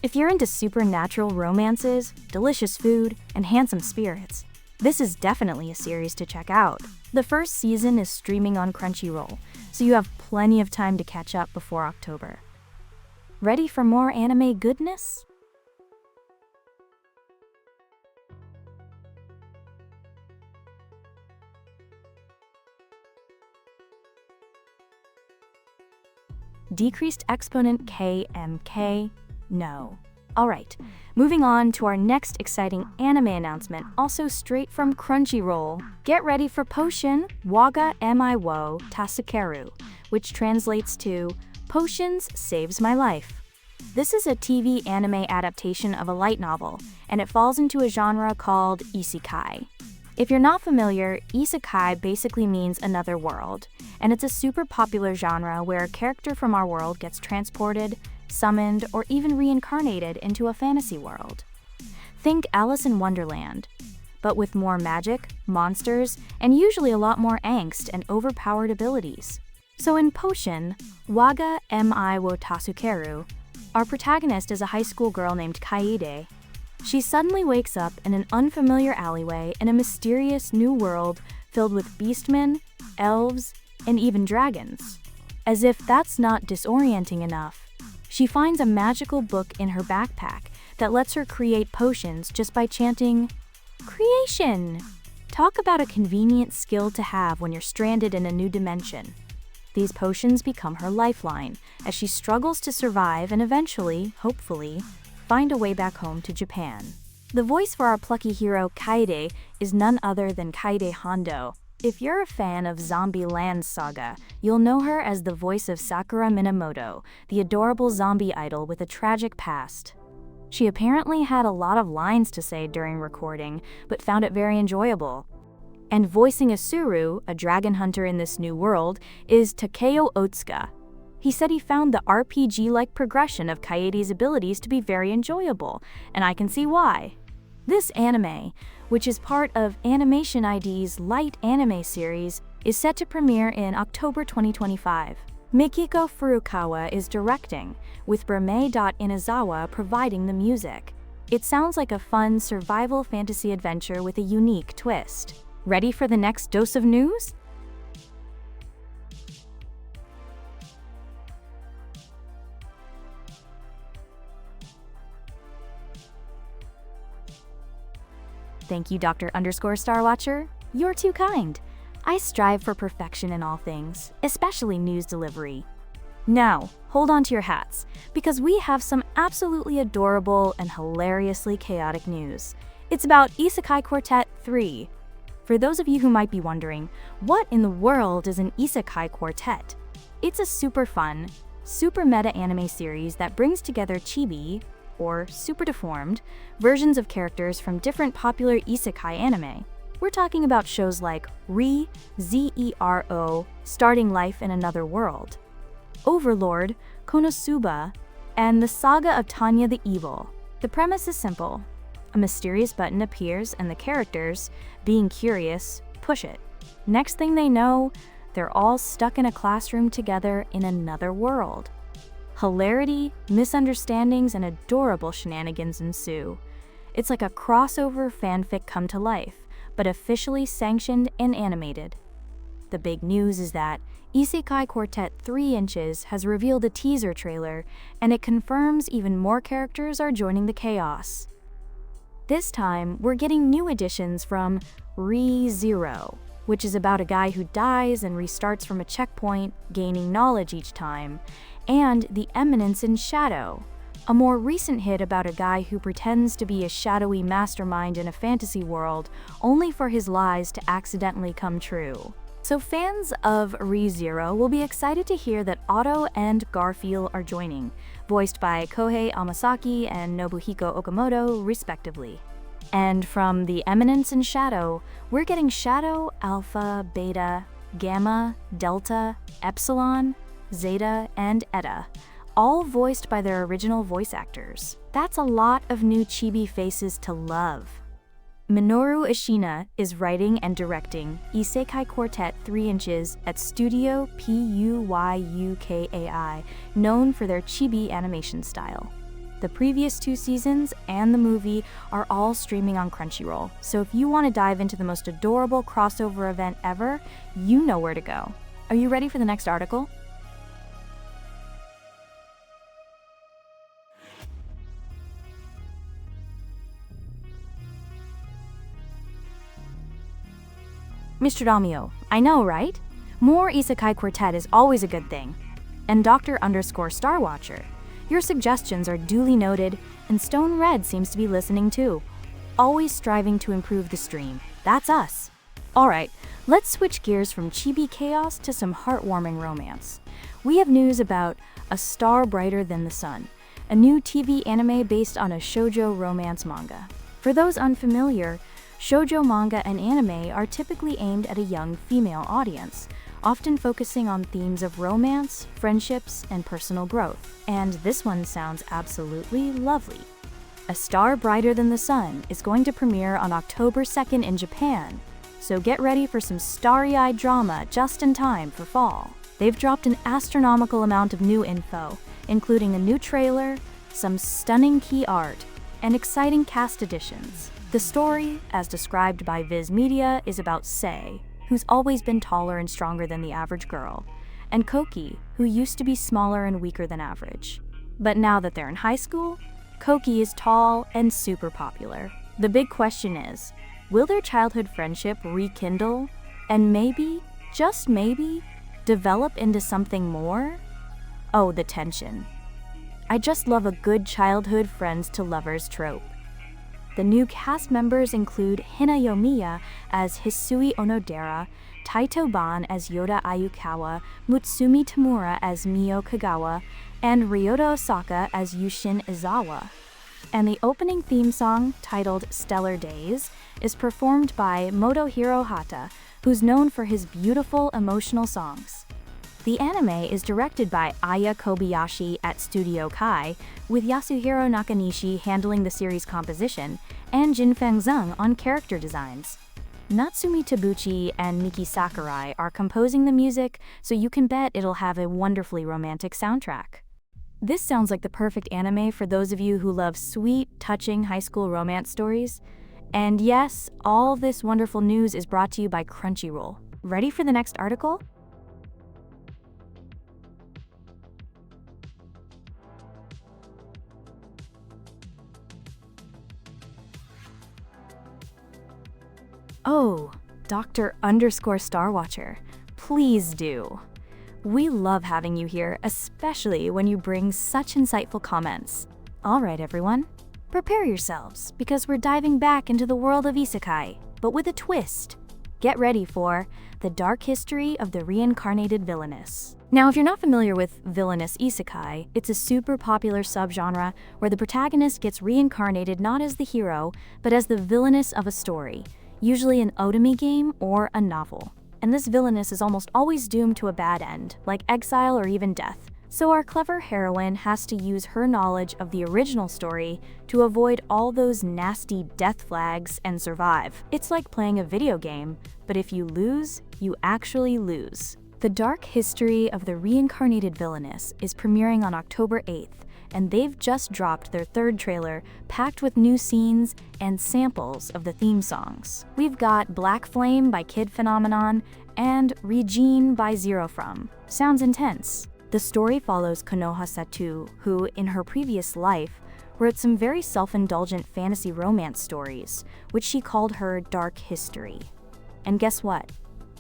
If you're into supernatural romances, delicious food, and handsome spirits, this is definitely a series to check out. The first season is streaming on Crunchyroll, so you have plenty of time to catch up before October. Ready for more anime goodness? Decreased exponent KMK? No. Alright, moving on to our next exciting anime announcement, also straight from Crunchyroll. Get ready for Potion Waga Emi wo Tasukeru, which translates to Potions Saves My Life. This is a TV anime adaptation of a light novel, and it falls into a genre called isekai. If you're not familiar, isekai basically means another world, and it's a super popular genre where a character from our world gets transported, summoned, or even reincarnated into a fantasy world. Think Alice in Wonderland, but with more magic, monsters, and usually a lot more angst and overpowered abilities. So in Potion Waga Emi wo Tasukeru, our protagonist is a high school girl named Kaede. She suddenly wakes up in an unfamiliar alleyway in a mysterious new world filled with beastmen, elves, and even dragons. As if that's not disorienting enough, she finds a magical book in her backpack that lets her create potions just by chanting, "Creation!" Talk about a convenient skill to have when you're stranded in a new dimension. These potions become her lifeline as she struggles to survive and eventually, hopefully, find a way back home to Japan. The voice for our plucky hero Kaede is none other than Kaede Hondo. If you're a fan of Zombieland Saga, you'll know her as the voice of Sakura Minamoto, the adorable zombie idol with a tragic past. She apparently had a lot of lines to say during recording, but found it very enjoyable. And voicing Asuru, a dragon hunter in this new world, is Takeo Otsuka. He said he found the RPG-like progression of Kaede's abilities to be very enjoyable, and I can see why. This anime, which is part of Animation ID's light anime series, is set to premiere in October 2025. Mikiko Furukawa is directing, with Brame Inazawa providing the music. It sounds like a fun survival fantasy adventure with a unique twist. Ready for the next dose of news? Thank you, Dr._Starwatcher. You're too kind. I strive for perfection in all things, especially news delivery. Now, hold on to your hats, because we have some absolutely adorable and hilariously chaotic news. It's about Isekai Quartet 3. For those of you who might be wondering, what in the world is an Isekai Quartet? It's a super fun, super meta anime series that brings together chibi, or super deformed, versions of characters from different popular isekai anime. We're talking about shows like Zero, Starting Life in Another World, Overlord, Konosuba, and the Saga of Tanya the Evil. The premise is simple. A mysterious button appears and the characters, being curious, push it. Next thing they know, they're all stuck in a classroom together in another world. Hilarity, misunderstandings, and adorable shenanigans ensue. It's like a crossover fanfic come to life, but officially sanctioned and animated. The big news is that Isekai Quartet 3 Inches has revealed a teaser trailer, and it confirms even more characters are joining the chaos. This time, we're getting new additions from ReZero, which is about a guy who dies and restarts from a checkpoint, gaining knowledge each time, and The Eminence in Shadow, a more recent hit about a guy who pretends to be a shadowy mastermind in a fantasy world, only for his lies to accidentally come true. So fans of ReZero will be excited to hear that Otto and Garfield are joining, voiced by Kohei Amasaki and Nobuhiko Okamoto, respectively. And from The Eminence in Shadow, we're getting Shadow, Alpha, Beta, Gamma, Delta, Epsilon, Zeta, and Eta, all voiced by their original voice actors. That's a lot of new chibi faces to love. Minoru Ishina is writing and directing Isekai Quartet 3 Inches at Studio Puyukai, known for their chibi animation style. The previous 2 seasons and the movie are all streaming on Crunchyroll, so if you want to dive into the most adorable crossover event ever, you know where to go. Are you ready for the next article? Mr. Damio, I know, right? More Isekai Quartet is always a good thing. And Dr_Starwatcher, your suggestions are duly noted, and Stone Red seems to be listening too. Always striving to improve the stream. That's us. Alright, let's switch gears from chibi chaos to some heartwarming romance. We have news about A Star Brighter Than the Sun, a new TV anime based on a shoujo romance manga. For those unfamiliar, shoujo manga and anime are typically aimed at a young female audience, often focusing on themes of romance, friendships, and personal growth. And this one sounds absolutely lovely. A Star Brighter Than the Sun is going to premiere on October 2nd in Japan, so get ready for some starry-eyed drama just in time for fall. They've dropped an astronomical amount of new info, including a new trailer, some stunning key art, and exciting cast additions. The story, as described by Viz Media, is about Sei, who's always been taller and stronger than the average girl, and Koki, who used to be smaller and weaker than average. But now that they're in high school, Koki is tall and super popular. The big question is, will their childhood friendship rekindle and maybe, just maybe, develop into something more? Oh, the tension. I just love a good childhood friends to lovers trope. The new cast members include Hina Yomiya as Hisui Onodera, Taito Ban as Yoda Ayukawa, Mutsumi Tamura as Mio Kagawa, and Ryota Osaka as Yushin Izawa. And the opening theme song, titled Stellar Days, is performed by Motohiro Hata, who's known for his beautiful, emotional songs. The anime is directed by Aya Kobayashi at Studio Kai, with Yasuhiro Nakanishi handling the series composition, and Jinfeng Zeng on character designs. Natsumi Tabuchi and Miki Sakurai are composing the music, so you can bet it'll have a wonderfully romantic soundtrack. This sounds like the perfect anime for those of you who love sweet, touching high school romance stories. And yes, all this wonderful news is brought to you by Crunchyroll. Ready for the next article? Oh, Dr_Starwatcher, please do. We love having you here, especially when you bring such insightful comments. All right, everyone, prepare yourselves, because we're diving back into the world of isekai, but with a twist. Get ready for the dark history of the reincarnated villainess. Now, if you're not familiar with villainous isekai, it's a super popular subgenre where the protagonist gets reincarnated not as the hero, but as the villainess of a story, usually an otome game or a novel. And this villainess is almost always doomed to a bad end, like exile or even death. So our clever heroine has to use her knowledge of the original story to avoid all those nasty death flags and survive. It's like playing a video game, but if you lose, you actually lose. The Dark History of the Reincarnated Villainess is premiering on October 8th, and they've just dropped their third trailer packed with new scenes and samples of the theme songs. We've got Black Flame by Kid Phenomenon and Regine by Zero From. Sounds intense. The story follows Konoha Satu, who, in her previous life, wrote some very self-indulgent fantasy romance stories, which she called her dark history. And guess what?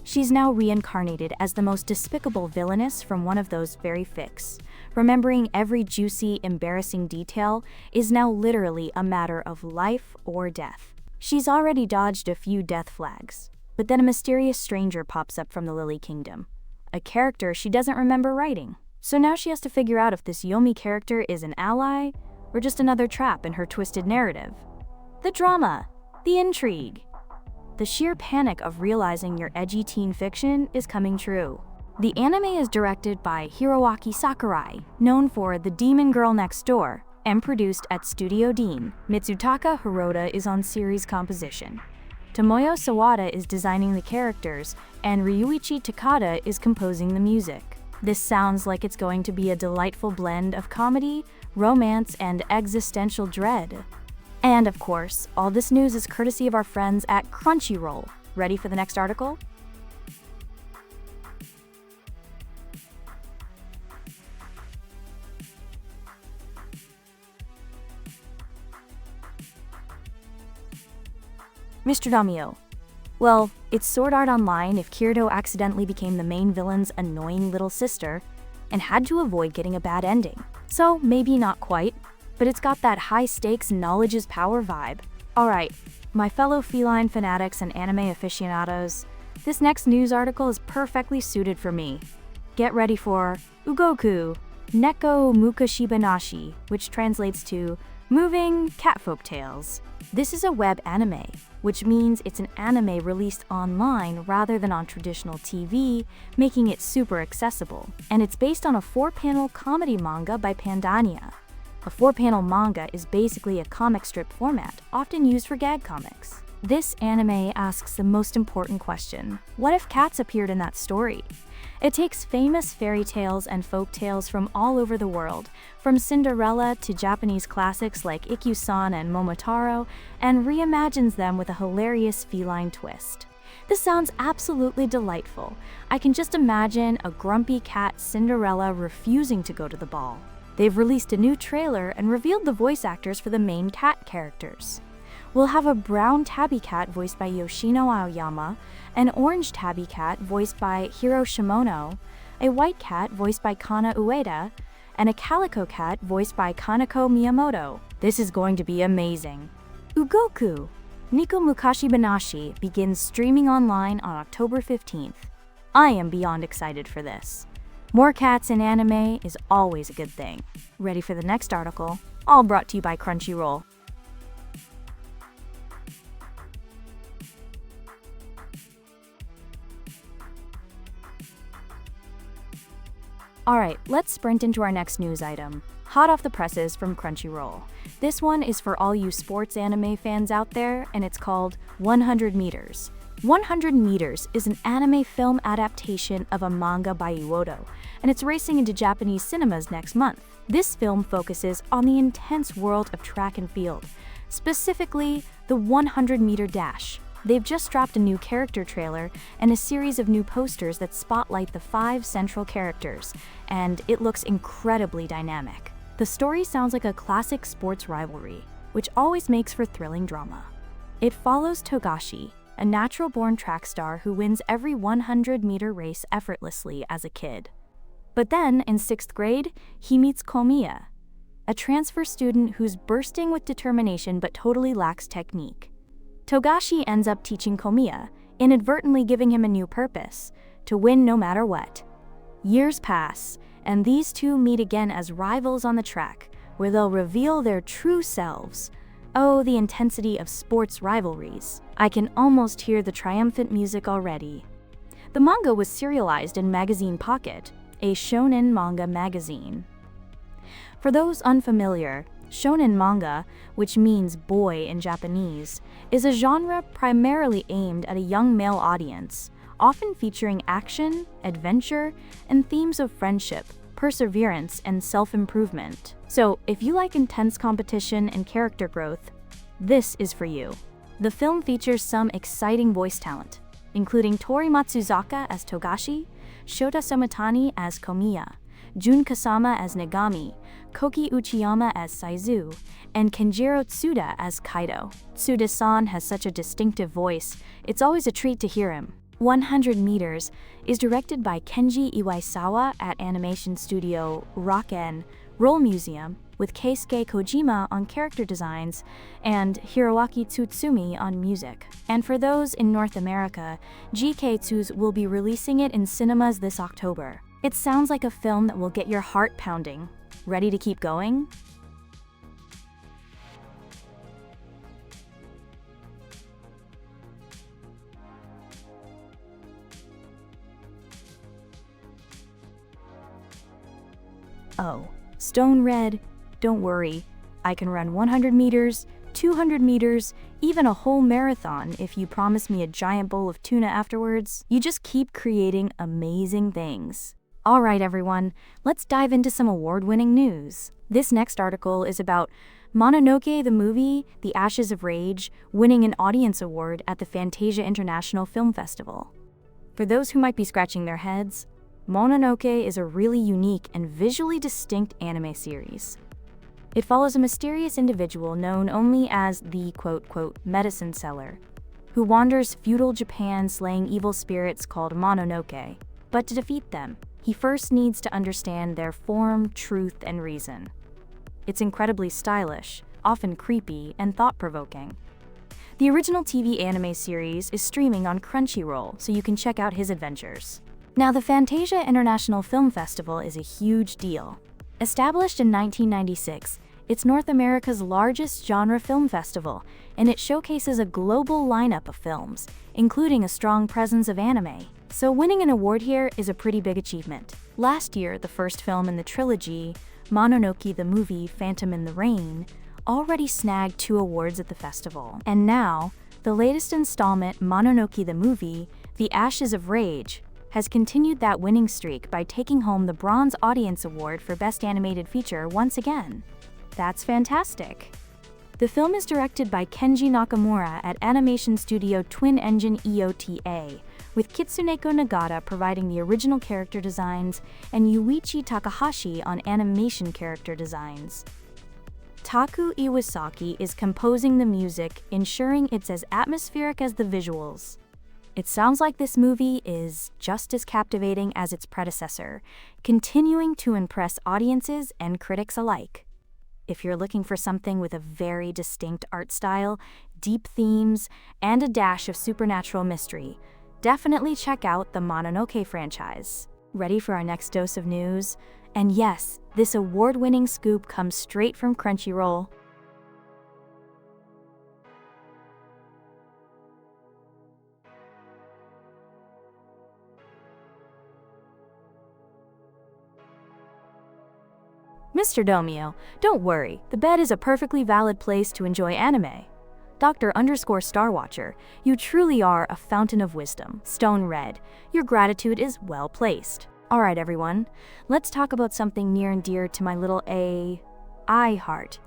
She's now reincarnated as the most despicable villainess from one of those very fics. Remembering every juicy, embarrassing detail is now literally a matter of life or death. She's already dodged a few death flags, but then a mysterious stranger pops up from the Lily Kingdom, a character she doesn't remember writing. So now she has to figure out if this Yomi character is an ally or just another trap in her twisted narrative. The drama, the intrigue, the sheer panic of realizing your edgy teen fiction is coming true. The anime is directed by Hiroaki Sakurai, known for The Demon Girl Next Door, and produced at Studio Dean. Mitsutaka Hirota is on series composition. Tomoyo Sawada is designing the characters, and Ryuichi Takada is composing the music. This sounds like it's going to be a delightful blend of comedy, romance, and existential dread. And of course, all this news is courtesy of our friends at Crunchyroll. Ready for the next article? Mr. Damio. Well, it's Sword Art Online if Kirito accidentally became the main villain's annoying little sister and had to avoid getting a bad ending. So maybe not quite, but it's got that high-stakes knowledge is power vibe. Alright, my fellow feline fanatics and anime aficionados, this next news article is perfectly suited for me. Get ready for Ugoku Neko Mukashibanashi, which translates to Moving Catfolk Tales. This is a web anime, which means it's an anime released online rather than on traditional TV, making it super accessible. And it's based on a 4-panel comedy manga by Pandania. A 4-panel manga is basically a comic strip format, often used for gag comics. This anime asks the most important question: what if cats appeared in that story? It takes famous fairy tales and folk tales from all over the world, from Cinderella to Japanese classics like Ikkyu-san and Momotaro, and reimagines them with a hilarious feline twist. This sounds absolutely delightful. I can just imagine a grumpy cat Cinderella refusing to go to the ball. They've released a new trailer and revealed the voice actors for the main cat characters. We'll have a brown tabby cat voiced by Yoshino Aoyama, an orange tabby cat voiced by Hiro Shimono, a white cat voiced by Kana Ueda, and a calico cat voiced by Kaneko Miyamoto. This is going to be amazing. Ugoku Neko Mukashibanashi begins streaming online on October 15th. I am beyond excited for this. More cats in anime is always a good thing. Ready for the next article? All brought to you by Crunchyroll. Alright, let's sprint into our next news item. Hot off the presses from Crunchyroll. This one is for all you sports anime fans out there, and it's called 100 Meters. 100 Meters is an anime film adaptation of a manga by Iwodo, and it's racing into Japanese cinemas next month. This film focuses on the intense world of track and field, specifically the 100-meter dash. They've just dropped a new character trailer and a series of new posters that spotlight the 5 central characters, and it looks incredibly dynamic. The story sounds like a classic sports rivalry, which always makes for thrilling drama. It follows Togashi, a natural-born track star who wins every 100-meter race effortlessly as a kid. But then, in 6th grade, he meets Komiya, a transfer student who's bursting with determination but totally lacks technique. Togashi ends up teaching Komiya, inadvertently giving him a new purpose: to win no matter what. Years pass, and these two meet again as rivals on the track, where they'll reveal their true selves. Oh, the intensity of sports rivalries. I can almost hear the triumphant music already. The manga was serialized in Magazine Pocket, a shonen manga magazine. For those unfamiliar, shonen manga, which means boy in Japanese, is a genre primarily aimed at a young male audience, often featuring action, adventure, and themes of friendship, perseverance and self-improvement. So, if you like intense competition and character growth, this is for you. The film features some exciting voice talent, including Tori Matsuzaka as Togashi, Shota Somatani as Komiya, Jun Kasama as Nagami, Koki Uchiyama as Saizu, and Kenjiro Tsuda as Kaido. Tsuda-san has such a distinctive voice, it's always a treat to hear him. 100 Meters is directed by Kenji Iwaisawa at animation studio Raken Roll Museum, with Keisuke Kojima on character designs and Hiroaki Tsutsumi on music. And for those in North America, GK2s will be releasing it in cinemas this October. It sounds like a film that will get your heart pounding. Ready to keep going? Oh, Stone Red, don't worry. I can run 100 meters, 200 meters, even a whole marathon if you promise me a giant bowl of tuna afterwards. You just keep creating amazing things. All right, everyone, let's dive into some award-winning news. This next article is about Mononoke the movie, The Ashes of Rage, winning an audience award at the Fantasia International Film Festival. For those who might be scratching their heads, Mononoke is a really unique and visually distinct anime series. It follows a mysterious individual known only as the quote-quote medicine seller, who wanders feudal Japan slaying evil spirits called Mononoke. But to defeat them, he first needs to understand their form, truth, and reason. It's incredibly stylish, often creepy, and thought-provoking. The original TV anime series is streaming on Crunchyroll, so you can check out his adventures. Now, the Fantasia International Film Festival is a huge deal. Established in 1996, it's North America's largest genre film festival, and it showcases a global lineup of films, including a strong presence of anime. So winning an award here is a pretty big achievement. Last year, the first film in the trilogy, Mononoke the movie, Phantom in the Rain, already snagged 2 awards at the festival. And now, the latest installment, Mononoke the movie, The Ashes of Rage, has continued that winning streak by taking home the Bronze Audience Award for Best Animated Feature once again. That's fantastic. The film is directed by Kenji Nakamura at animation studio Twin Engine EOTA, with Kitsuneko Nagata providing the original character designs and Yuichi Takahashi on animation character designs. Taku Iwasaki is composing the music, ensuring it's as atmospheric as the visuals. It sounds like this movie is just as captivating as its predecessor, continuing to impress audiences and critics alike. If you're looking for something with a very distinct art style, deep themes, and a dash of supernatural mystery, definitely check out the Mononoke franchise. Ready for our next dose of news? And yes, this award-winning scoop comes straight from Crunchyroll. Mr. Domio, don't worry, the bed is a perfectly valid place to enjoy anime. Dr_Starwatcher, you truly are a fountain of wisdom. Stone Red, your gratitude is well placed. Alright everyone, let's talk about something near and dear to my little I heart.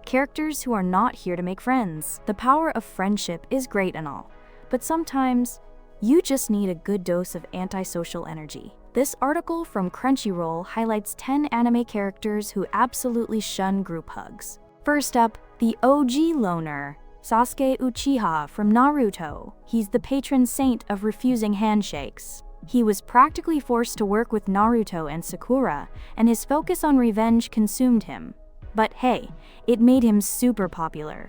Characters who are not here to make friends. The power of friendship is great and all, but sometimes you just need a good dose of antisocial energy. This article from Crunchyroll highlights 10 anime characters who absolutely shun group hugs. First up, the OG loner, Sasuke Uchiha from Naruto. He's the patron saint of refusing handshakes. He was practically forced to work with Naruto and Sakura, and his focus on revenge consumed him. But hey, it made him super popular.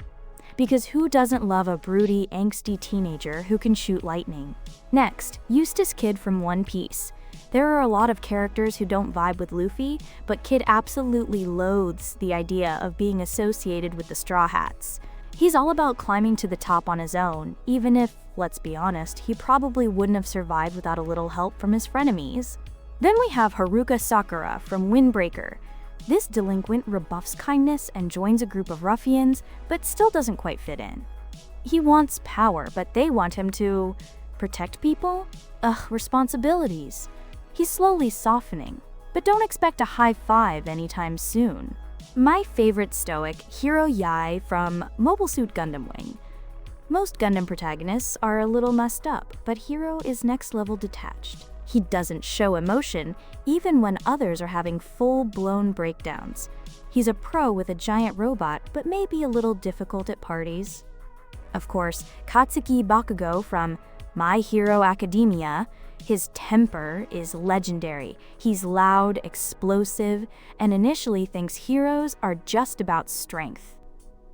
Because who doesn't love a broody, angsty teenager who can shoot lightning? Next, Eustace Kid from One Piece. There are a lot of characters who don't vibe with Luffy, but Kid absolutely loathes the idea of being associated with the Straw Hats. He's all about climbing to the top on his own, even if, let's be honest, he probably wouldn't have survived without a little help from his frenemies. Then we have Haruka Sakura from Windbreaker. This delinquent rebuffs kindness and joins a group of ruffians, but still doesn't quite fit in. He wants power, but they want him to protect people? Responsibilities. He's slowly softening, but don't expect a high five anytime soon. My favorite stoic, Hero Yai from Mobile Suit Gundam Wing. Most Gundam protagonists are a little messed up, but Hero is next level detached. He doesn't show emotion, even when others are having full-blown breakdowns. He's a pro with a giant robot, but may be a little difficult at parties. Of course, Katsuki Bakugo from My Hero Academia. His temper is legendary. He's loud, explosive, and initially thinks heroes are just about strength.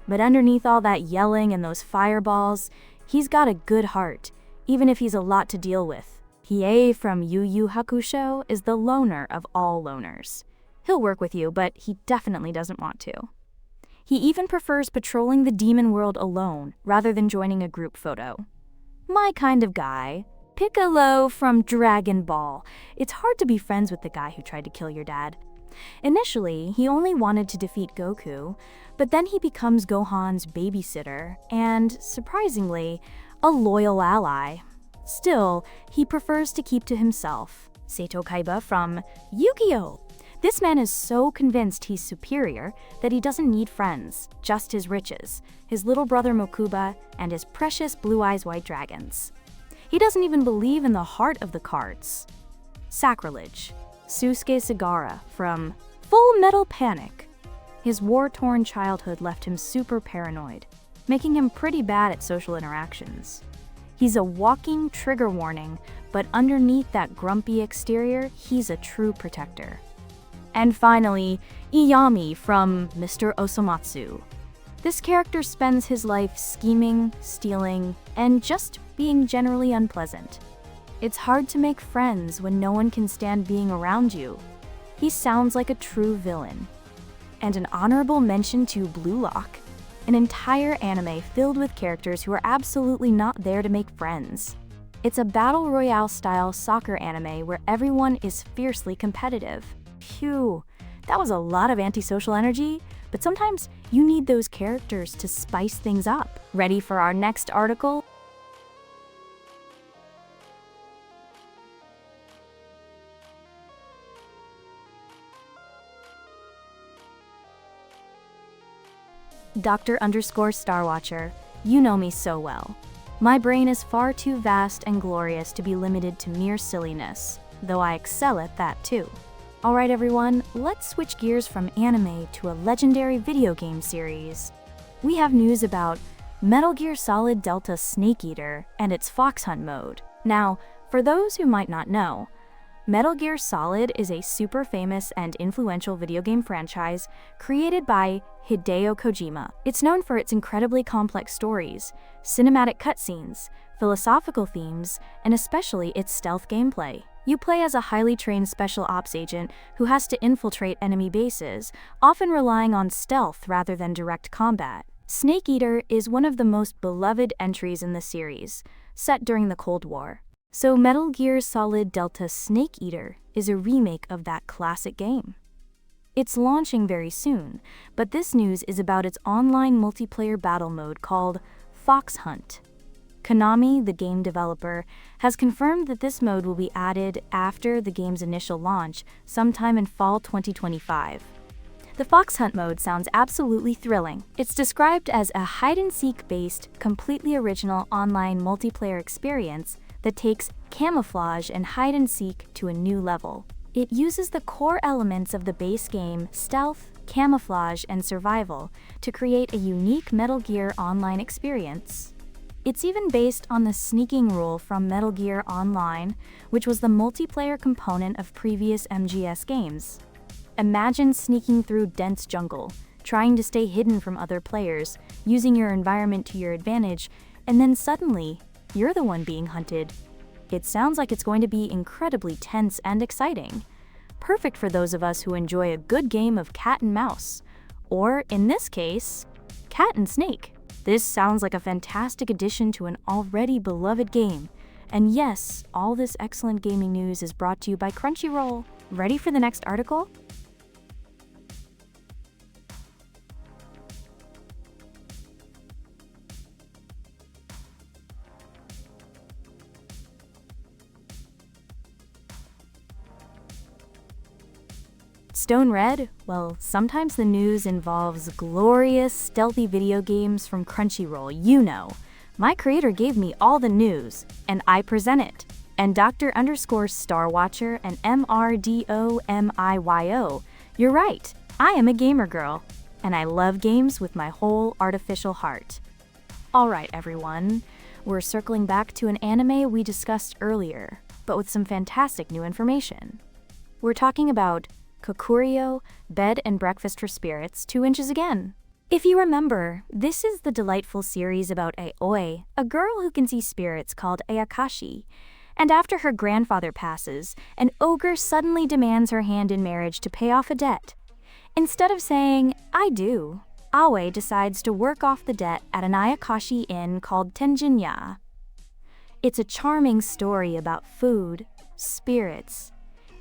But underneath all that yelling and those fireballs, he's got a good heart, even if he's a lot to deal with. Hiei from Yu Yu Hakusho is the loner of all loners. He'll work with you, but he definitely doesn't want to. He even prefers patrolling the demon world alone rather than joining a group photo. My kind of guy. Piccolo from Dragon Ball. It's hard to be friends with the guy who tried to kill your dad. Initially, he only wanted to defeat Goku, but then he becomes Gohan's babysitter and, surprisingly, a loyal ally. Still, he prefers to keep to himself. Seto Kaiba from Yu-Gi-Oh! This man is so convinced he's superior that he doesn't need friends, just his riches, his little brother Mokuba, and his precious blue eyes white dragons. He doesn't even believe in the heart of the cards. Sacrilege. Susuke Sagara from Full Metal Panic. His war-torn childhood left him super paranoid, making him pretty bad at social interactions. He's a walking trigger warning, but underneath that grumpy exterior, he's a true protector. And finally, Iyami from Mr. Osomatsu. This character spends his life scheming, stealing, and just being generally unpleasant. It's hard to make friends when no one can stand being around you. He sounds like a true villain. And an honorable mention to Blue Lock, an entire anime filled with characters who are absolutely not there to make friends. It's a battle royale-style soccer anime where everyone is fiercely competitive. Phew, that was a lot of antisocial energy, but sometimes you need those characters to spice things up. Ready for our next article? Dr_Starwatcher, you know me so well. My brain is far too vast and glorious to be limited to mere silliness, though I excel at that too. Alright everyone, let's switch gears from anime to a legendary video game series. We have news about Metal Gear Solid Delta Snake Eater and its Fox Hunt mode. Now, for those who might not know, Metal Gear Solid is a super famous and influential video game franchise created by Hideo Kojima. It's known for its incredibly complex stories, cinematic cutscenes, philosophical themes, and especially its stealth gameplay. You play as a highly trained special ops agent who has to infiltrate enemy bases, often relying on stealth rather than direct combat. Snake Eater is one of the most beloved entries in the series, set during the Cold War. So Metal Gear Solid Delta Snake Eater is a remake of that classic game. It's launching very soon, but this news is about its online multiplayer battle mode called Fox Hunt. Konami, the game developer, has confirmed that this mode will be added after the game's initial launch sometime in fall 2025. The Fox Hunt mode sounds absolutely thrilling. It's described as a hide-and-seek-based, completely original online multiplayer experience that takes camouflage and hide-and-seek to a new level. It uses the core elements of the base game, stealth, camouflage, and survival, to create a unique Metal Gear Online experience. It's even based on the sneaking rule from Metal Gear Online, which was the multiplayer component of previous MGS games. Imagine sneaking through dense jungle, trying to stay hidden from other players, using your environment to your advantage, and then suddenly, you're the one being hunted. It sounds like it's going to be incredibly tense and exciting. Perfect for those of us who enjoy a good game of cat and mouse. Or, in this case, cat and snake. This sounds like a fantastic addition to an already beloved game. And yes, all this excellent gaming news is brought to you by Crunchyroll. Ready for the next article? Stone Red? Well, sometimes the news involves glorious, stealthy video games from Crunchyroll, you know. My creator gave me all the news, and I present it. And Dr_Starwatcher and MRDOMIYO, you're right, I am a gamer girl, and I love games with my whole artificial heart. Alright everyone, we're circling back to an anime we discussed earlier, but with some fantastic new information. We're talking about Kokurio, Bed and Breakfast for Spirits, 2 inches again. If you remember, this is the delightful series about Aoi, a girl who can see spirits called Ayakashi. And after her grandfather passes, an ogre suddenly demands her hand in marriage to pay off a debt. Instead of saying, I do, Aoi decides to work off the debt at an Ayakashi inn called Tenjinya. It's a charming story about food, spirits,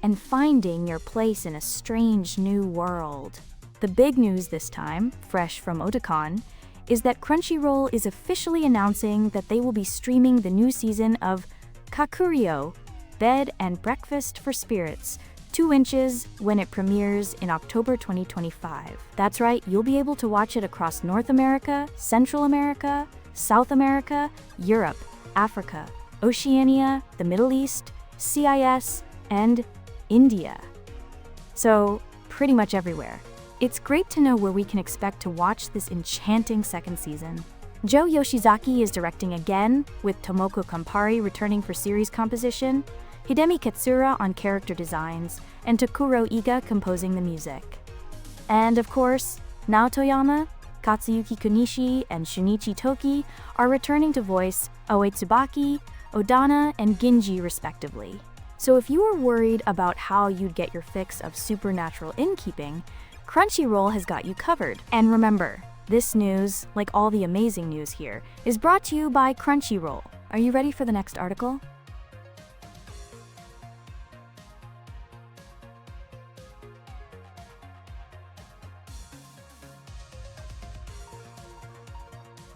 and finding your place in a strange new world. The big news this time, fresh from Otakon, is that Crunchyroll is officially announcing that they will be streaming the new season of Kakurio, Bed and Breakfast for Spirits, 2 inches when it premieres in October 2025. That's right, you'll be able to watch it across North America, Central America, South America, Europe, Africa, Oceania, the Middle East, CIS, and India. So, pretty much everywhere. It's great to know where we can expect to watch this enchanting second season. Joe Yoshizaki is directing again, with Tomoko Kampari returning for series composition, Hidemi Katsura on character designs, and Takuro Iga composing the music. And of course, Naoto Yama, Katsuyuki Kunishi, and Shunichi Toki are returning to voice Oe Tsubaki, Odana, and Ginji respectively. So if you are worried about how you'd get your fix of supernatural innkeeping, Crunchyroll has got you covered. And remember, this news, like all the amazing news here, is brought to you by Crunchyroll. Are you ready for the next article?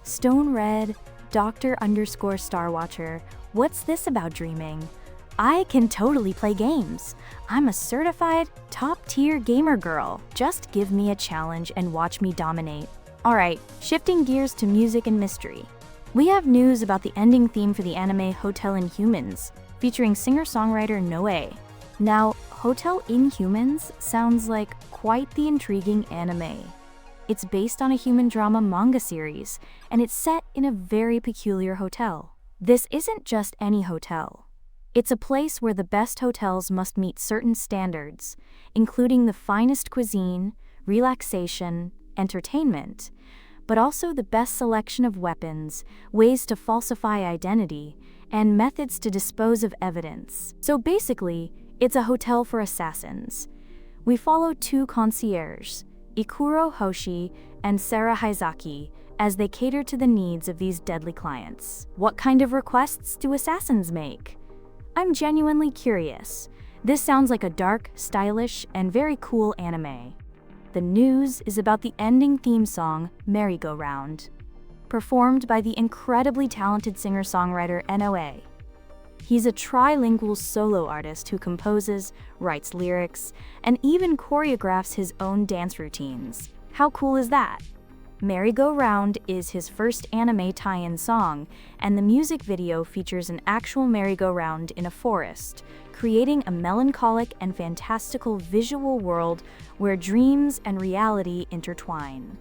Stone Red, Dr_Starwatcher, what's this about dreaming? I can totally play games. I'm a certified, top-tier gamer girl. Just give me a challenge and watch me dominate. Alright, shifting gears to music and mystery. We have news about the ending theme for the anime Hotel Inhumans, featuring singer-songwriter Noe. Now, Hotel Inhumans sounds like quite the intriguing anime. It's based on a human drama manga series, and it's set in a very peculiar hotel. This isn't just any hotel. It's a place where the best hotels must meet certain standards, including the finest cuisine, relaxation, entertainment, but also the best selection of weapons, ways to falsify identity, and methods to dispose of evidence. So basically, it's a hotel for assassins. We follow 2 concierges, Ikuro Hoshi and Sarah Haizaki, as they cater to the needs of these deadly clients. What kind of requests do assassins make? I'm genuinely curious. This sounds like a dark, stylish, and very cool anime. The news is about the ending theme song, Merry-Go-Round, performed by the incredibly talented singer-songwriter Noe. He's a trilingual solo artist who composes, writes lyrics, and even choreographs his own dance routines. How cool is that? Merry-Go-Round is his first anime tie-in song, and the music video features an actual merry-go-round in a forest, creating a melancholic and fantastical visual world where dreams and reality intertwine.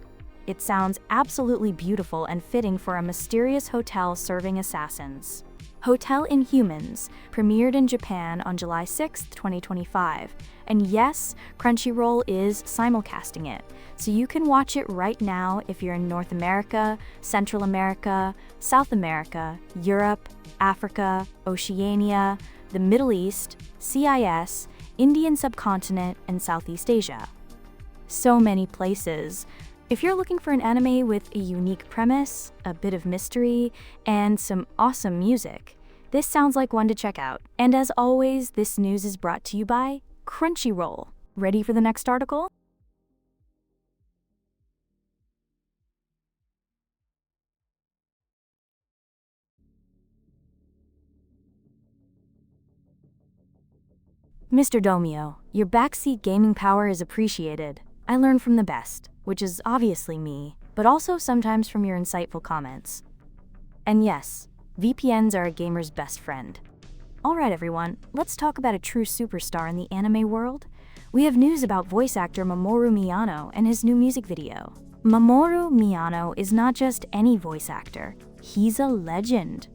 It sounds absolutely beautiful and fitting for a mysterious hotel serving assassins. Hotel Inhumans premiered in Japan on July 6, 2025, and yes, Crunchyroll is simulcasting it, so you can watch it right now if you're in North America, Central America, South America, Europe, Africa, Oceania, the Middle East, CIS, Indian subcontinent, and Southeast Asia. So many places. If you're looking for an anime with a unique premise, a bit of mystery, and some awesome music, this sounds like one to check out. And as always, this news is brought to you by Crunchyroll. Ready for the next article? Mr. Domio, your backseat gaming power is appreciated. I learn from the best, which is obviously me, but also sometimes from your insightful comments. And yes, VPNs are a gamer's best friend. Alright everyone, let's talk about a true superstar in the anime world. We have news about voice actor Mamoru Miyano and his new music video. Mamoru Miyano is not just any voice actor, he's a legend.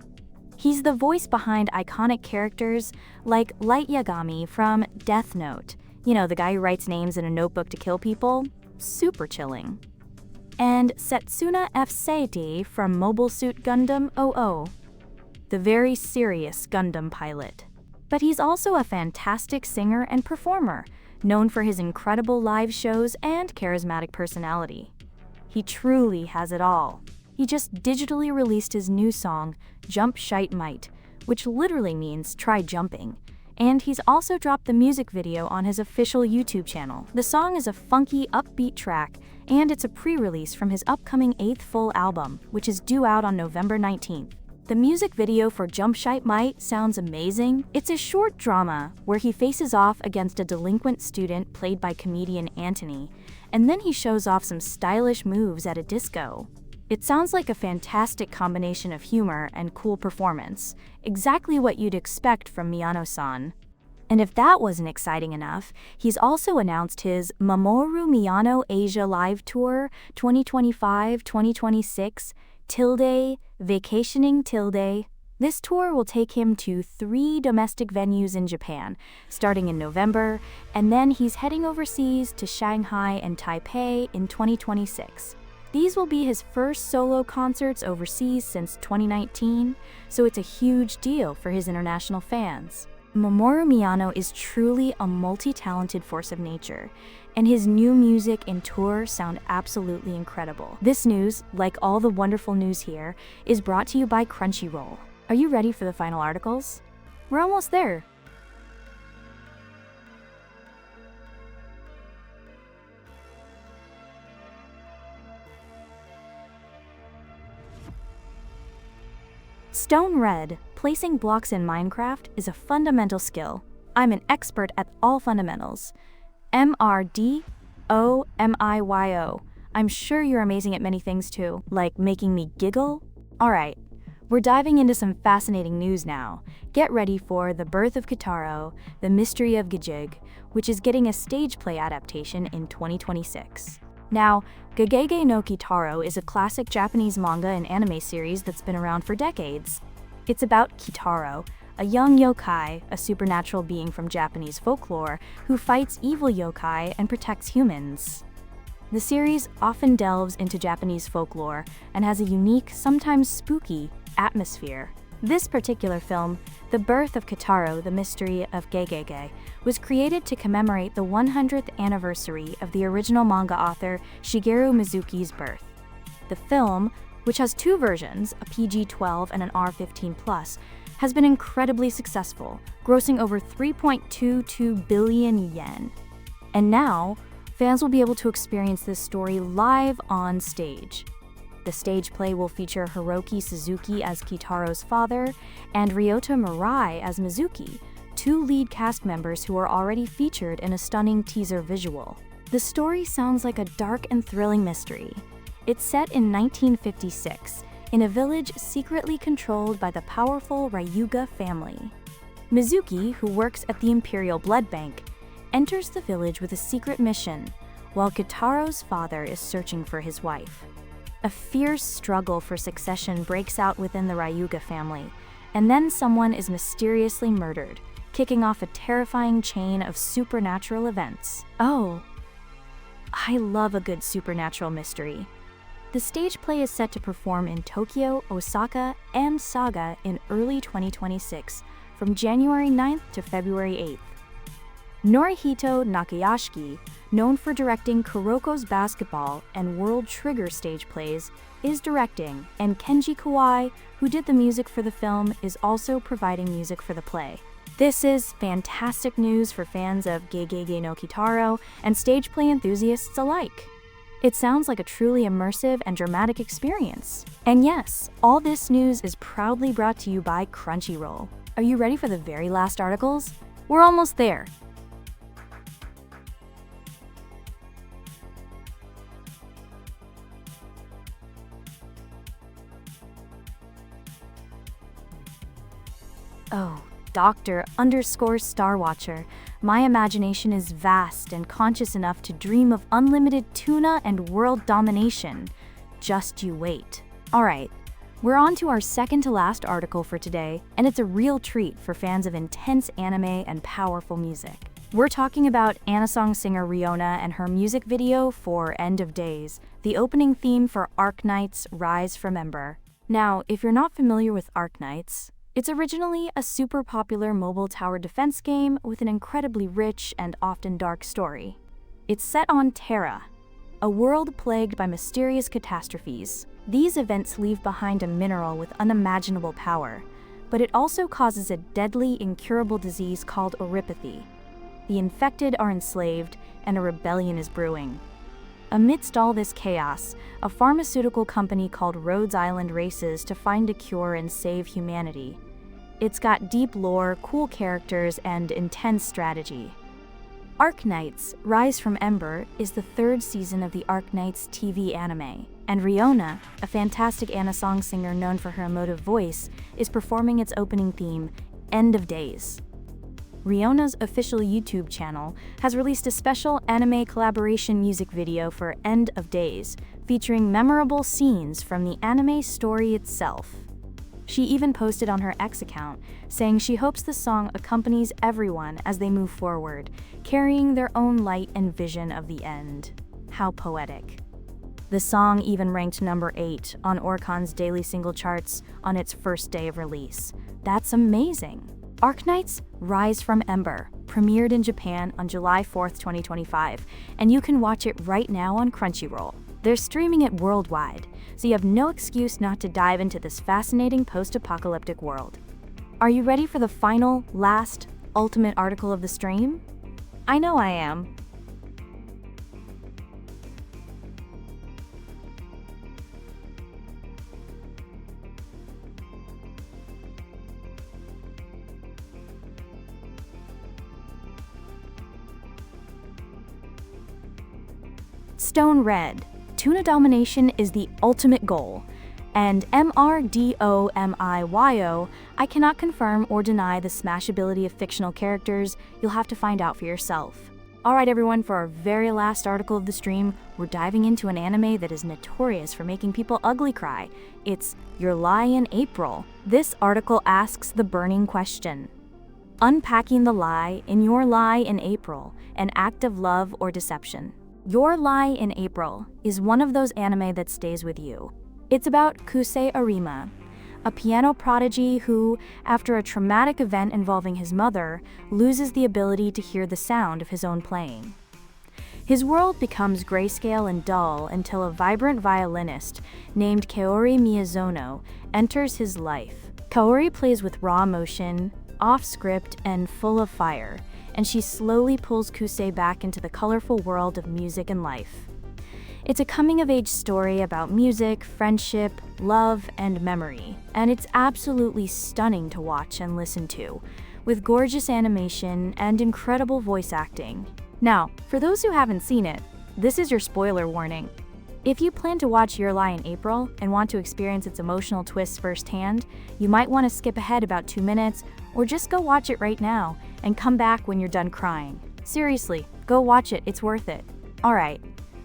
He's the voice behind iconic characters like Light Yagami from Death Note. You know, the guy who writes names in a notebook to kill people? Super chilling. And Setsuna F. Saiti from Mobile Suit Gundam 00, the very serious Gundam pilot. But he's also a fantastic singer and performer, known for his incredible live shows and charismatic personality. He truly has it all. He just digitally released his new song, Jump Shite Might, which literally means try jumping. And he's also dropped the music video on his official YouTube channel. The song is a funky, upbeat track, and it's a pre-release from his upcoming 8th full album, which is due out on November 19th. The music video for Jump Shite Might sounds amazing. It's a short drama where he faces off against a delinquent student played by comedian Anthony, and then he shows off some stylish moves at a disco. It sounds like a fantastic combination of humor and cool performance, exactly what you'd expect from Miyano-san. And if that wasn't exciting enough, he's also announced his Mamoru Miyano Asia Live Tour 2025-2026 Vacationing. This tour will take him to 3 domestic venues in Japan, starting in November, and then he's heading overseas to Shanghai and Taipei in 2026. These will be his first solo concerts overseas since 2019, so it's a huge deal for his international fans. Mamoru Miyano is truly a multi-talented force of nature, and his new music and tour sound absolutely incredible. This news, like all the wonderful news here, is brought to you by Crunchyroll. Are you ready for the final articles? We're almost there. Stone Red, placing blocks in Minecraft is a fundamental skill. I'm an expert at all fundamentals. MRDOMIYO. I'm sure you're amazing at many things too, like making me giggle. Alright, we're diving into some fascinating news now. Get ready for The Birth of Kitaro, The Mystery of Gijig, which is getting a stage play adaptation in 2026. Now, Gegege no Kitaro is a classic Japanese manga and anime series that's been around for decades. It's about Kitaro, a young yokai, a supernatural being from Japanese folklore, who fights evil yokai and protects humans. The series often delves into Japanese folklore and has a unique, sometimes spooky, atmosphere. This particular film, The Birth of Kitaro, The Mystery of Gegege, was created to commemorate the 100th anniversary of the original manga author Shigeru Mizuki's birth. The film, which has 2 versions, a PG-12 and an R15+, has been incredibly successful, grossing over 3.22 billion yen. And now, fans will be able to experience this story live on stage. The stage play will feature Hiroki Suzuki as Kitaro's father and Ryota Verai as Mizuki, 2 lead cast members who are already featured in a stunning teaser visual. The story sounds like a dark and thrilling mystery. It's set in 1956, in a village secretly controlled by the powerful Ryuga family. Mizuki, who works at the Imperial Blood Bank, enters the village with a secret mission, while Kitaro's father is searching for his wife. A fierce struggle for succession breaks out within the Ryuga family, and then someone is mysteriously murdered, kicking off a terrifying chain of supernatural events. Oh, I love a good supernatural mystery. The stage play is set to perform in Tokyo, Osaka, and Saga in early 2026, from January 9th to February 8th. Norihito Nakayashiki, known for directing Kuroko's Basketball and World Trigger stage plays, is directing, and Kenji Kawai, who did the music for the film, is also providing music for the play. This is fantastic news for fans of Gegege no Kitaro and stage play enthusiasts alike. It sounds like a truly immersive and dramatic experience. And yes, all this news is proudly brought to you by Crunchyroll. Are you ready for the very last articles? We're almost there. Oh, Doctor underscore Starwatcher, my imagination is vast and conscious enough to dream of unlimited tuna and world domination. Just you wait. Alright, we're on to our second to last article for today, and it's a real treat for fans of intense anime and powerful music. We're talking about Anasong singer Riona and her music video for End of Days, the opening theme for Arknight's Rise from Ember. Now, if you're not familiar with Arknights, it's originally a super popular mobile tower defense game with an incredibly rich and often dark story. It's set on Terra, a world plagued by mysterious catastrophes. These events leave behind a mineral with unimaginable power, but it also causes a deadly, incurable disease called oripathy. The infected are enslaved, and a rebellion is brewing. Amidst all this chaos, a pharmaceutical company called Rhodes Island races to find a cure and save humanity. It's got deep lore, cool characters, and intense strategy. Arknights: Rise from Ember is the third season of the Arknights TV anime, and Riona, a fantastic Anasong singer known for her emotive voice, is performing its opening theme, End of Days. Riona's official YouTube channel has released a special anime collaboration music video for End of Days, featuring memorable scenes from the anime story itself. She even posted on her X account, saying she hopes the song accompanies everyone as they move forward, carrying their own light and vision of the end. How poetic. The song even ranked number 8 on Orichan's daily single charts on its first day of release. That's amazing! Arknights: Rise from Ember premiered in Japan on July 4th, 2025, and you can watch it right now on Crunchyroll. They're streaming it worldwide, so you have no excuse not to dive into this fascinating post-apocalyptic world. Are you ready for the final, last, ultimate article of the stream? I know I am. Stone Red. Tuna domination is the ultimate goal. And MRDOMIYO, I cannot confirm or deny the smashability of fictional characters. You'll have to find out for yourself. Alright everyone, for our very last article of the stream, we're diving into an anime that is notorious for making people ugly cry. It's Your Lie in April. This article asks the burning question: unpacking the lie in Your Lie in April, an act of love or deception. Your Lie in April is one of those anime that stays with you. It's about Kusei Arima, a piano prodigy who, after a traumatic event involving his mother, loses the ability to hear the sound of his own playing. His world becomes grayscale and dull until a vibrant violinist named Kaori Miyazono enters his life. Kaori plays with raw emotion, off-script, and full of fire, and she slowly pulls Kusei back into the colorful world of music and life. It's a coming-of-age story about music, friendship, love, and memory, and it's absolutely stunning to watch and listen to, with gorgeous animation and incredible voice acting. Now, for those who haven't seen it, this is your spoiler warning. If you plan to watch Your Lie in April and want to experience its emotional twists firsthand, you might want to skip ahead about 2 minutes, or just go watch it right now and come back when you're done crying. Seriously, go watch it, it's worth it. Alright,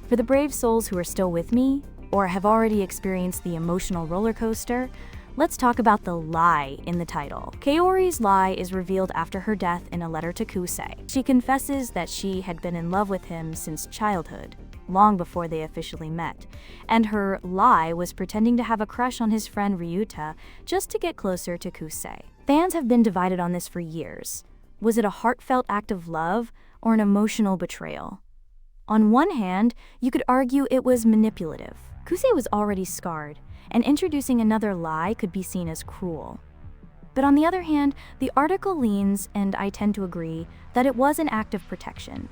for the brave souls who are still with me, or have already experienced the emotional roller coaster, let's talk about the lie in the title. Kaori's lie is revealed after her death in a letter to Kusei. She confesses that she had been in love with him since childhood, long before they officially met, and her lie was pretending to have a crush on his friend Ryuta just to get closer to Kusei. Fans have been divided on this for years. Was it a heartfelt act of love or an emotional betrayal? On one hand, you could argue it was manipulative. Kusei was already scarred, and introducing another lie could be seen as cruel. But on the other hand, the article leans, and I tend to agree, that it was an act of protection.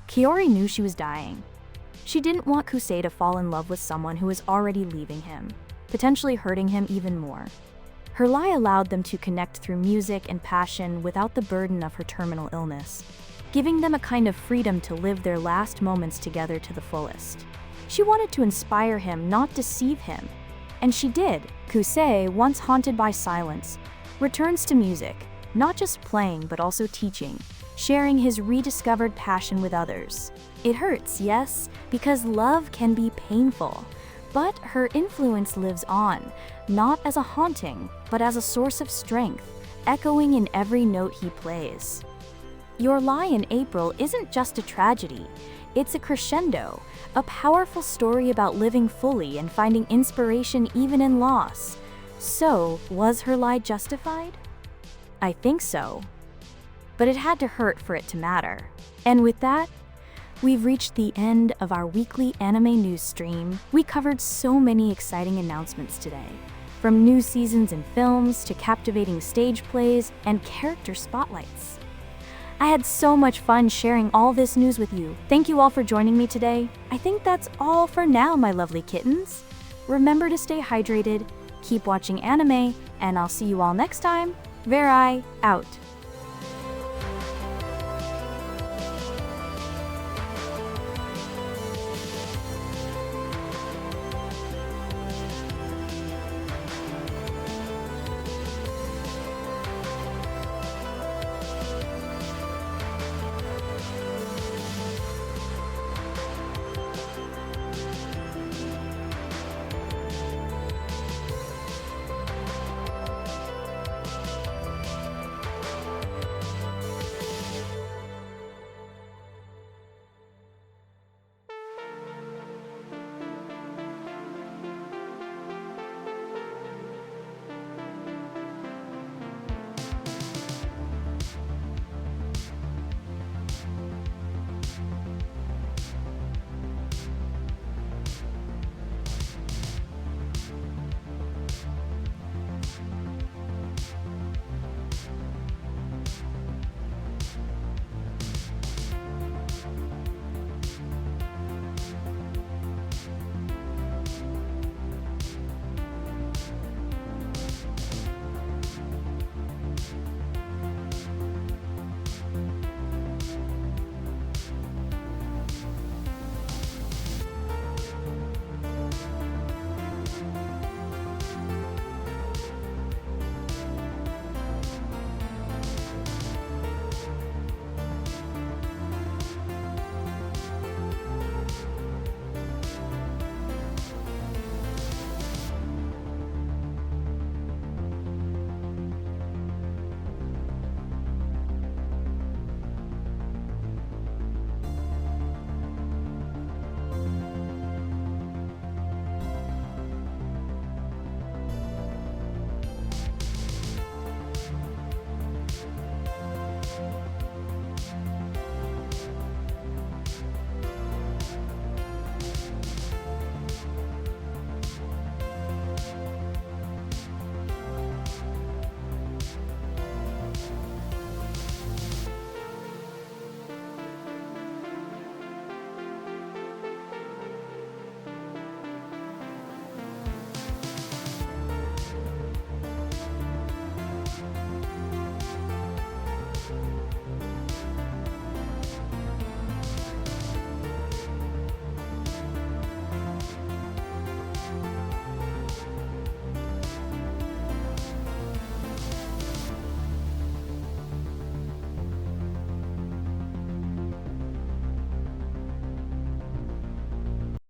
Kaori knew she was dying. She didn't want Kusei to fall in love with someone who was already leaving him, potentially hurting him even more. Her lie allowed them to connect through music and passion without the burden of her terminal illness, giving them a kind of freedom to live their last moments together to the fullest. She wanted to inspire him, not deceive him. And she did. Kusei, once haunted by silence, returns to music, not just playing but also teaching, sharing his rediscovered passion with others. It hurts, yes, because love can be painful, but her influence lives on, not as a haunting, but as a source of strength, echoing in every note he plays. Your Lie in April isn't just a tragedy, it's a crescendo, a powerful story about living fully and finding inspiration even in loss. So, was her lie justified? I think so. But it had to hurt for it to matter. And with that, we've reached the end of our weekly anime news stream. We covered so many exciting announcements today, from new seasons in films to captivating stage plays and character spotlights. I had so much fun sharing all this news with you. Thank you all for joining me today. I think that's all for now, my lovely kittens. Remember to stay hydrated, keep watching anime, and I'll see you all next time. Verai, out.